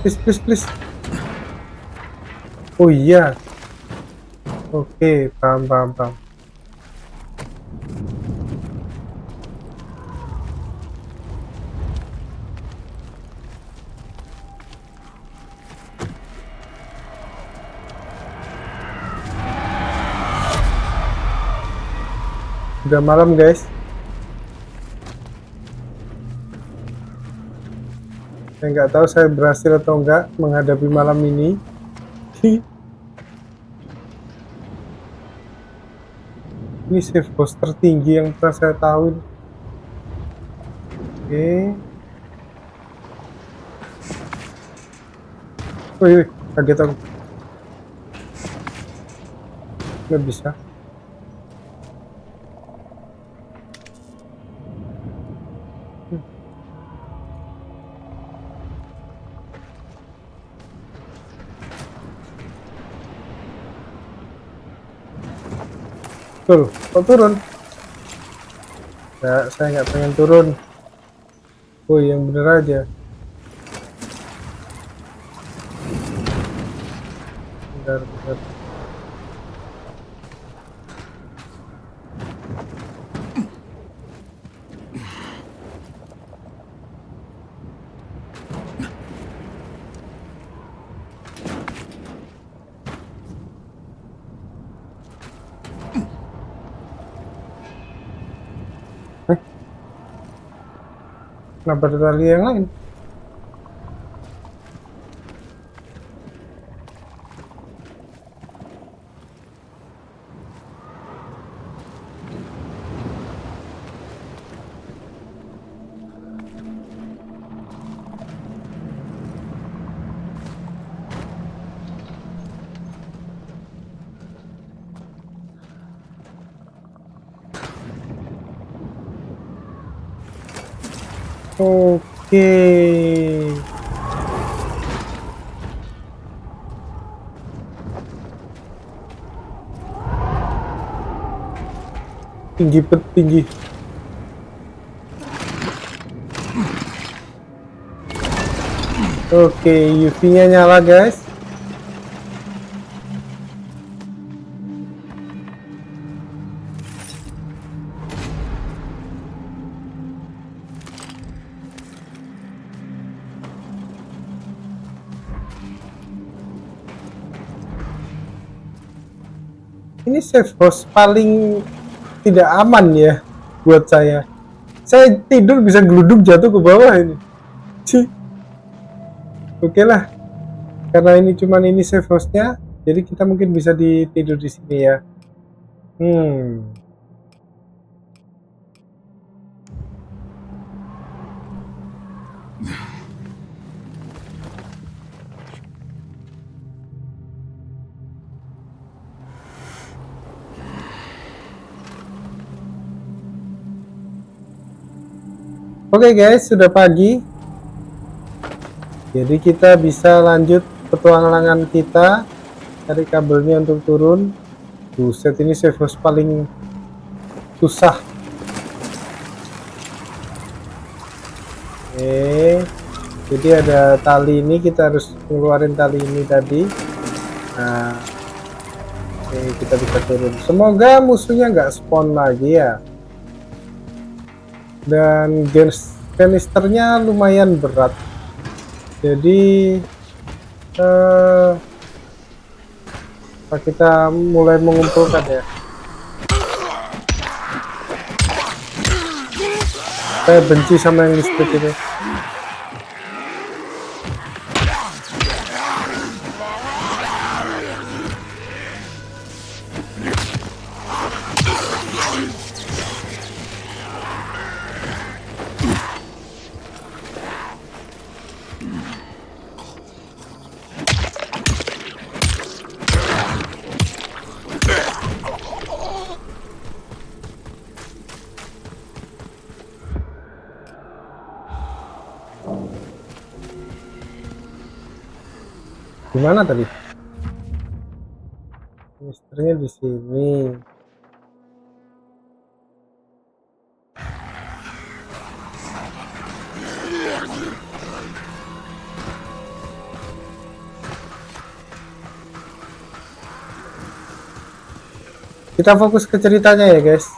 Please. Oh iya. Oke, paham. Udah malam guys. Saya nggak tahu saya berhasil atau enggak menghadapi malam ini. Ini safe house tertinggi yang pernah saya tahu. Oke. Wih, kaget aku. Nggak bisa. Tuh, kok turun? Ya, saya nggak pengen turun. Oh, yang bener aja. Benar, benar. Kenapa ada tali yang lain? Oke. Tinggi tinggi. Oke, UV-nya nyala, guys. Ini safe house paling tidak aman ya buat saya. Saya tidur bisa geluduk jatuh ke bawah ini. Cih. Oke lah, karena ini cuman ini safe house-nya, jadi kita mungkin bisa tidur di sini ya. Oke guys, sudah pagi. Jadi kita bisa lanjut petualangan kita. Cari kabelnya untuk turun. Buset, ini safe house paling susah. Oke. Jadi ada tali ini, kita harus ngeluarin tali ini tadi. Nah, oke, kita bisa turun. Semoga musuhnya nggak spawn lagi ya. Dan kanisternya lumayan berat, jadi kita mulai mengumpulkan ya. Saya benci sama yang listrik ini. Gimana tadi? Misternya di sini. Kita fokus ke ceritanya ya, guys.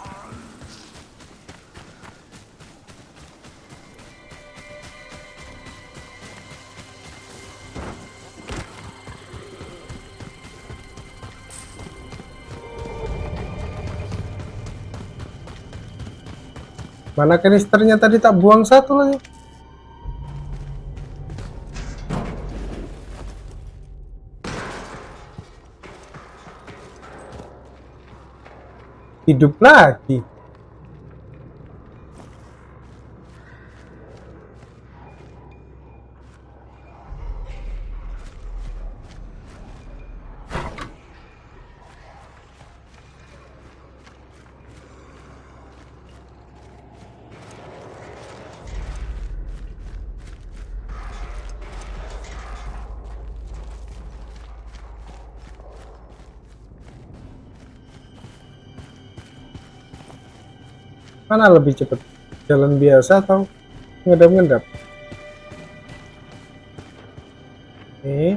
Mana kanisternya tadi, tak buang satu lagi. Hidup lagi. Mana lebih cepat? Jalan biasa atau ngendap-ngendap? Oke,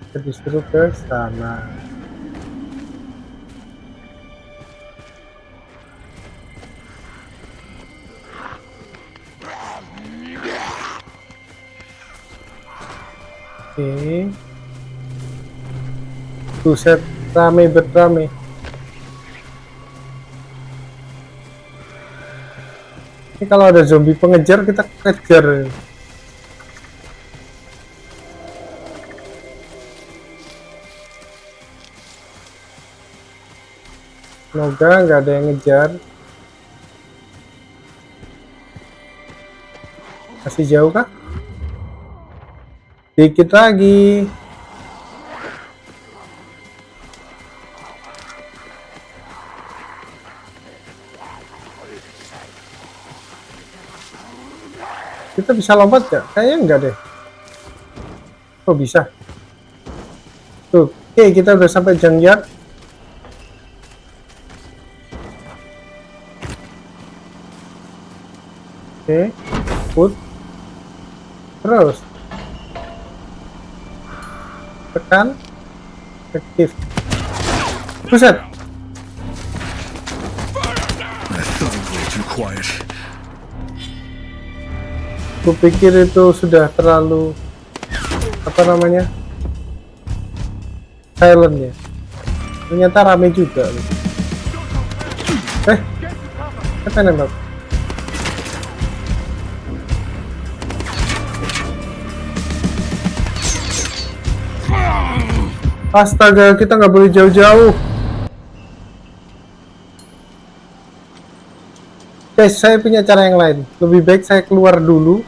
kita disuruh ke sana. Oke. Buset, rame bet rame. Ini kalau ada zombie pengejar kita kejar. Semoga nggak ada yang ngejar. Masih jauh kah? Dikit lagi. Kita bisa lompat gak? Kayaknya enggak deh. Oh bisa. Tuh, oke kita udah sampai junkyard. Oke, put. Terus tekan aktif. Buset. I thought it was way too quiet. Kupikir itu sudah terlalu apa namanya silent ya, ternyata rame juga. Apa nembak? Astaga, kita nggak boleh jauh-jauh. Guys, saya punya cara yang lain. Lebih baik saya keluar dulu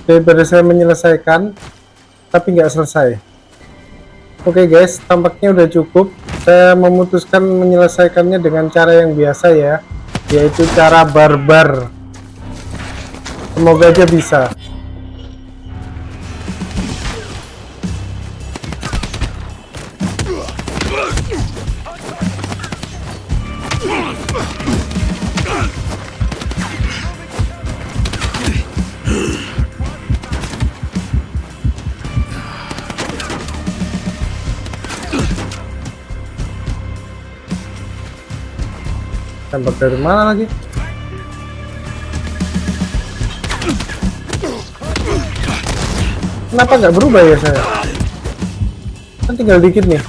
daripada saya menyelesaikan tapi nggak selesai. Oke guys, tampaknya udah cukup. Saya memutuskan menyelesaikannya dengan cara yang biasa ya, yaitu cara barbar. Semoga aja bisa. Tembak dari mana lagi? Kenapa nggak berubah ya saya? Kan tinggal dikit nih.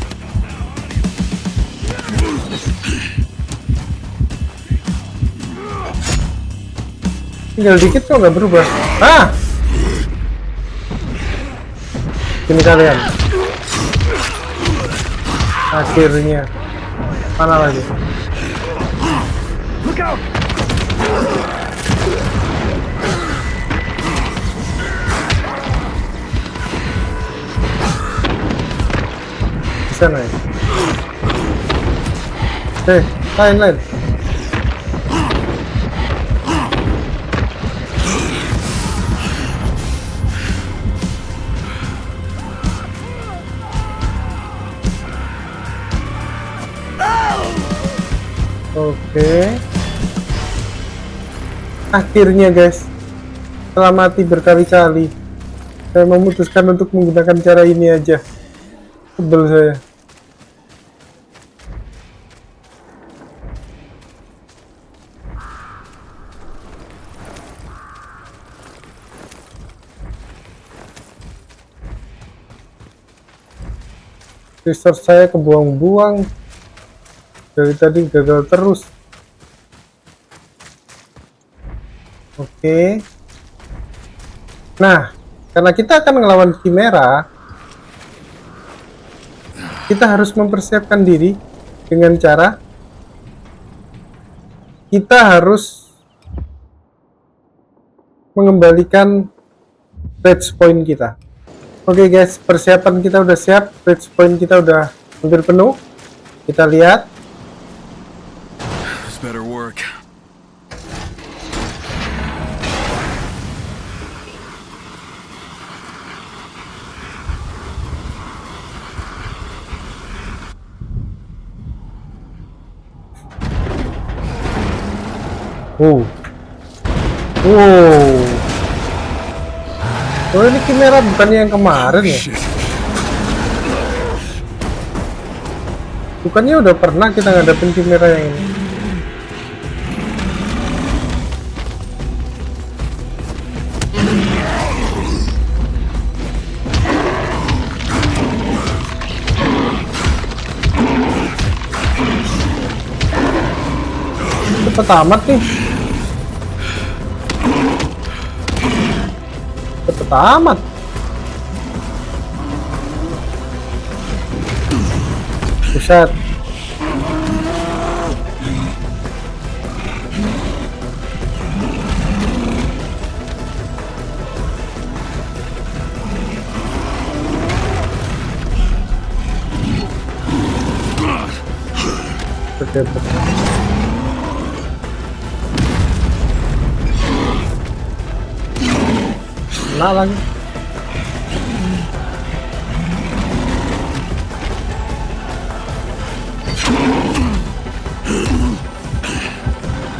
Tinggal dikit kok nggak berubah. Ah! Ini kalian. Akhirnya. Mana lagi? Bisa naik. Lain. Oke. Akhirnya guys, setelah mati berkali-kali, saya memutuskan untuk menggunakan cara ini aja. Sebel saya. Resource saya kebuang-buang. Dari tadi gagal terus. Oke. Nah, karena kita akan ngelawan Chimera, kita harus mempersiapkan diri dengan cara kita harus mengembalikan rage point kita. Oke guys, persiapan kita udah siap, rage point kita udah hampir penuh. Kita lihat. This better work. Wow. Wow. Oh, ini Chimera bukannya yang kemarin ya? Shit. Bukannya udah pernah kita ngadepin Chimera yang ini? Cepet amat nih. Cepet amat. Buset. Oke, kena lagi.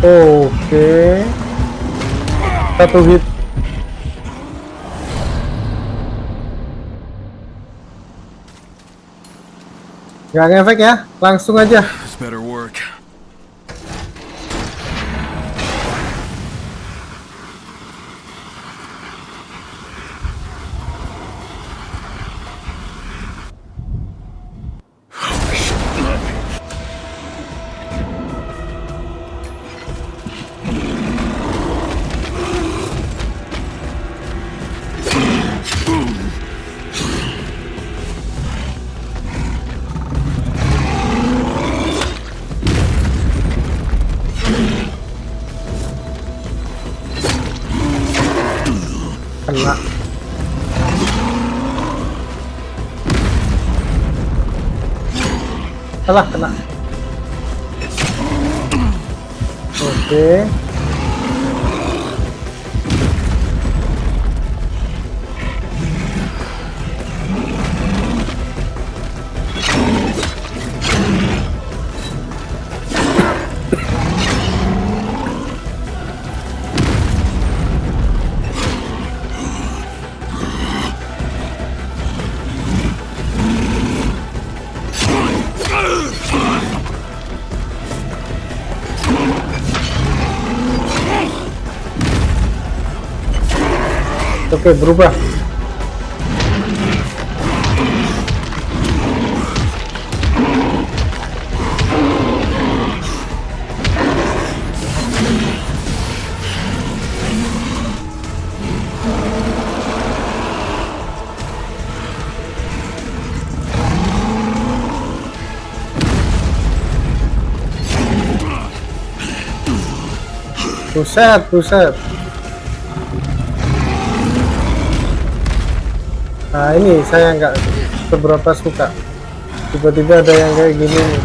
Oke. Satu hit. Nggak ngefek ya, langsung aja. This better work. Kena. Salah, kena. Oke. Oke, berubah. Buset, buset. Nah, ini saya nggak seberapa suka. Tiba-tiba ada yang kayak gini nih.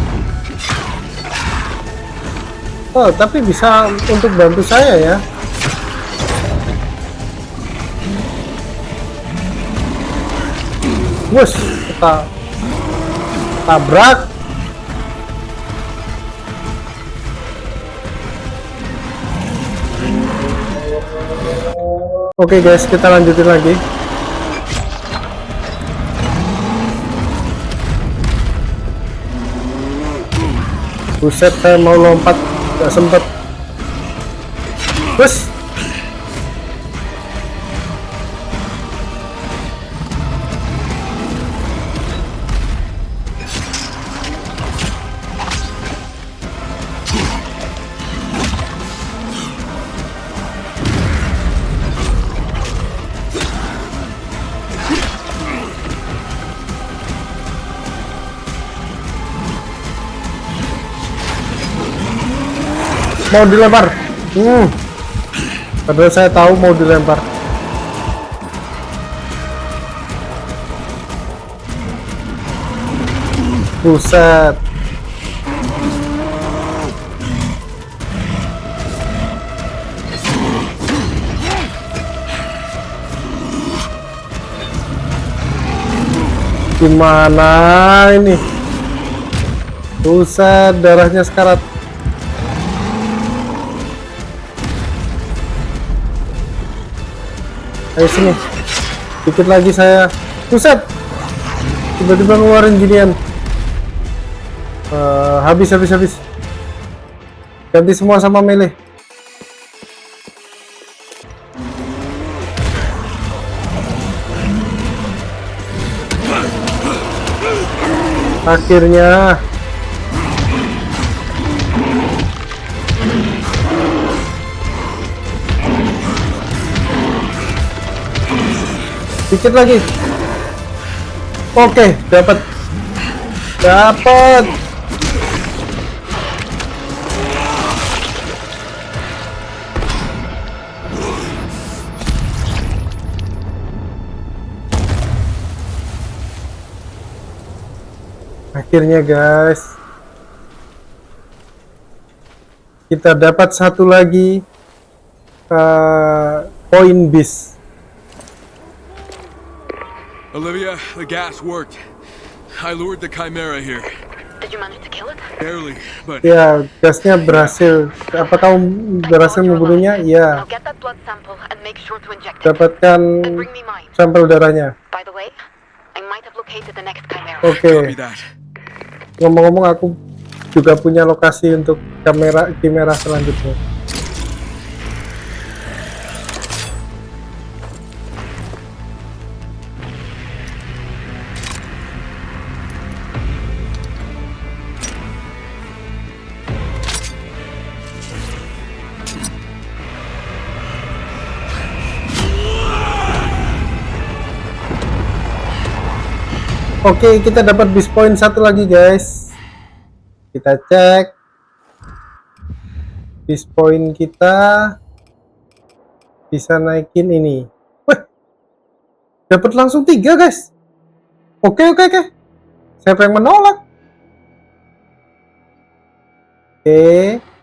Oh, tapi bisa untuk bantu saya ya. Bus, kita tabrak. Oke guys, kita lanjutin lagi. Buset, saya mau lompat gak sempet. Bus. Mau dilempar. Padahal saya tahu mau dilempar. Buset. Gimana ini? Buset, darahnya sekarat. Ayo sini. Dikit lagi saya. Buset. Tiba-tiba ngeluarin ginian. Habis. Ganti semua sama melee. Akhirnya. Dikit lagi. Oke, dapat. Akhirnya guys, kita dapat satu lagi poin bis. Olivia, the gas worked. I lured the Chimera here. Did you manage to kill it? Barely, but Ya, gasnya berhasil. Apa kamu berhasil membunuhnya? I'll Ya, get that blood sample and make sure to inject it. dapatkan Then bring me mine. sampel darahnya. By the way, I might have located the next Chimera. Oke, copy that. ngomong-ngomong aku juga punya lokasi untuk kamera selanjutnya. Oke, kita dapat bis point satu lagi guys. Kita cek bis point kita bisa naikin ini. Wih, dapat langsung 3 guys. Oke. Siapa yang menolak? Oke,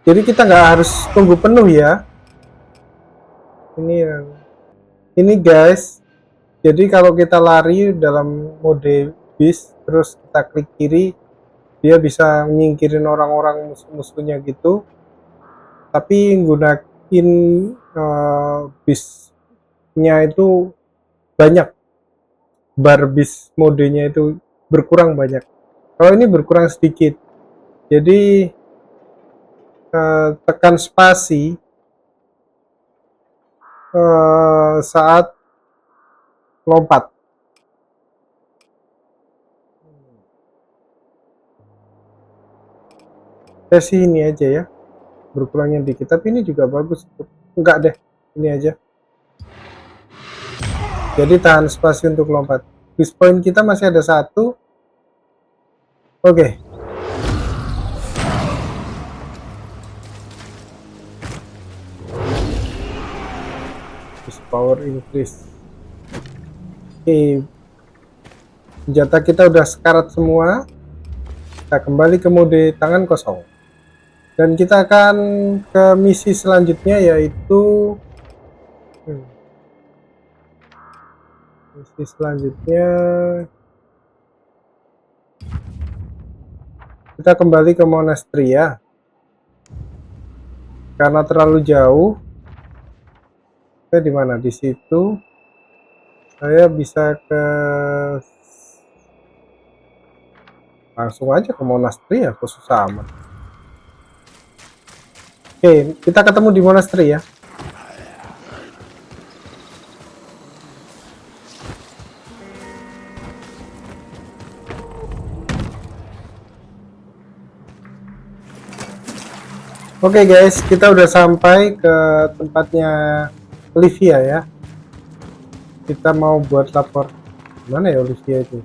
jadi kita nggak harus tunggu penuh ya. Ini guys. Jadi kalau kita lari dalam mode bis, terus kita klik kiri, dia bisa nyingkirin orang-orang musuh-musuhnya gitu. Tapi gunain bisnya itu banyak, bar bis modenya itu berkurang banyak. Kalau ini berkurang sedikit. Jadi tekan spasi saat lompat. Versi ini aja ya, berkurangnya dikit, tapi ini juga bagus. Enggak deh, ini aja. Jadi tahan spasi untuk lompat. Bis point kita masih ada 1. Oke. Bis power increase. Oke. Senjata kita udah sekarat semua. Kita kembali ke mode tangan kosong. Dan kita akan ke misi selanjutnya, yaitu misi selanjutnya kita kembali ke monastery ya, karena terlalu jauh. Saya di mana? Di situ. Saya bisa ke langsung aja ke monastery ya, khusus amat. Oke, kita ketemu di monastery ya. Oke guys, kita udah sampai ke tempatnya Olivia ya. Kita mau buat lapor. Mana ya Olivia itu?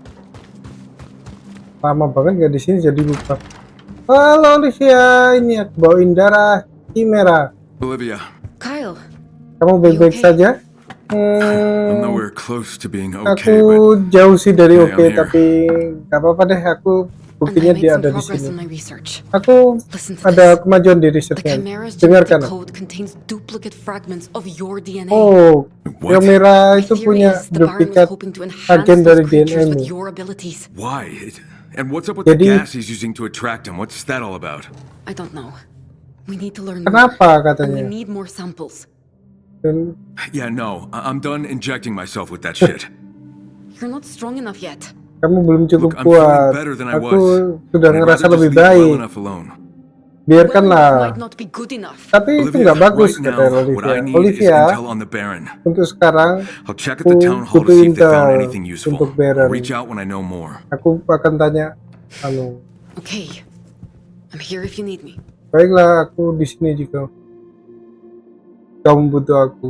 Lama banget gak di sini jadi lupa. Halo Olivia, ini aku bawain darah Chimera. Olivia, Kyle, Kamu baik-baik okay? saja? I'm nowhere close to being okay, Aku but jauh sih dari Okay, oke, I'm here. tapi gak apa-apa deh. Aku and buktinya I made dia some ada di progress sini. in my research. Aku Listen to ada this. kemajuan di The risetnya. Chimera's Dengarkan. genetic code contains duplicate fragments of your DNA. Oh, What? Chimera My itu theory punya is the Baron was duplikat hoping to enhance agen those dari creatures DNA-mu. with your abilities. Why? And what's up with Jadi- the gas he's using to attract him? What's that all about? I don't know. We need to learn more. Kenapa And we katanya? need more samples. Dan Yeah, no, I'm done injecting myself with that shit. You're not strong enough yet. kamu belum cukup Look, I'm feeling kuat. better than I Aku was. sudah And I'd ngerasa rather just lebih leave well baik. enough alone. Well, Biarkanlah. might not be good enough. Tapi itu Olivia, nggak bagus, right kata now, what I Olivia. need is Olivia, intel on the Baron. untuk sekarang I'll check at the aku town hall to butuh see if they found intel anything useful. untuk I'll Baron. reach out when I know more. Aku akan tanya, Okay. I'm here if you need me. baiklah, aku di sini juga. Kamu butuh aku.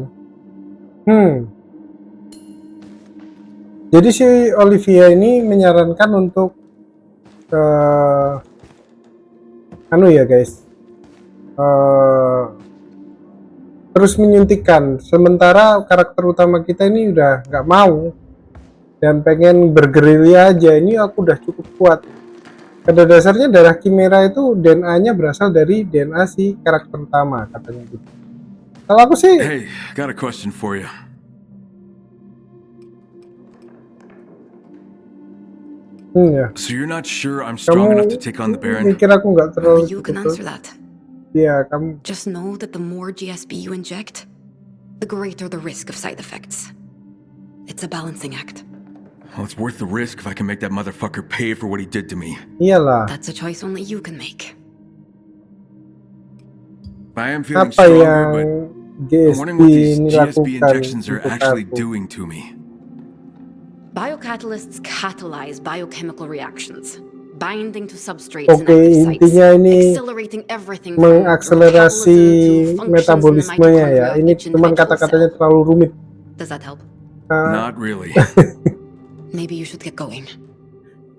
Jadi si Olivia ini menyarankan untuk ya guys, terus menyuntikkan. Sementara karakter utama kita ini udah nggak mau dan pengen bergerilya aja. Ini aku udah cukup kuat. Pada dasarnya darah Chimera itu DNA-nya berasal dari DNA si karakter utama, katanya gitu. Kalau aku sih, Hey, got a question for you. ya. So you're not sure I'm strong enough to take on the Baron? Mikir aku nggak terlalu Only you can betul. answer that. Iya, kamu. Just know that the more GSP you inject, the greater the risk of side effects. It's a balancing act. Well, it's worth the risk if I can make that motherfucker pay for what he did to me. Iyalah. That's a choice only you can make. I am feeling Apa stronger, yang but I'm GSP wondering what these ini GSP lakukan injections are untuk actually aku? doing to me. Biocatalysts catalyze biochemical reactions, binding to substrates and Oke, active sites, intinya ini accelerating everything from mengakselerasi metabolism to functions in the metabolismenya ya. mitochondria of Ini each cuman individual kata-katanya cell. terlalu rumit. Does that help? Not really. Maybe you should get going.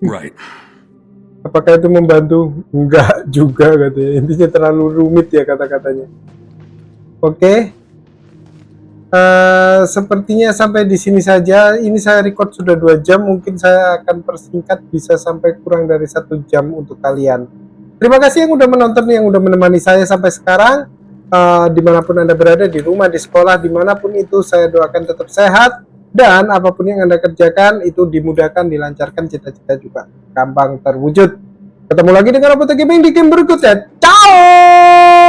Right. Apakah itu membantu? Enggak juga katanya. Intinya terlalu rumit ya kata-katanya. Oke. Sepertinya sampai di sini saja. Ini saya record sudah 2 jam. Mungkin saya akan persingkat bisa sampai kurang dari 1 jam untuk kalian. Terima kasih yang udah menonton, yang udah menemani saya sampai sekarang. Dimanapun Anda berada, di rumah, di sekolah, dimanapun itu, saya doakan tetap sehat. Dan apapun yang Anda kerjakan itu dimudahkan, dilancarkan, cita-cita juga gampang terwujud. Ketemu lagi dengan Roboto Gaming di game berikutnya. Ciao!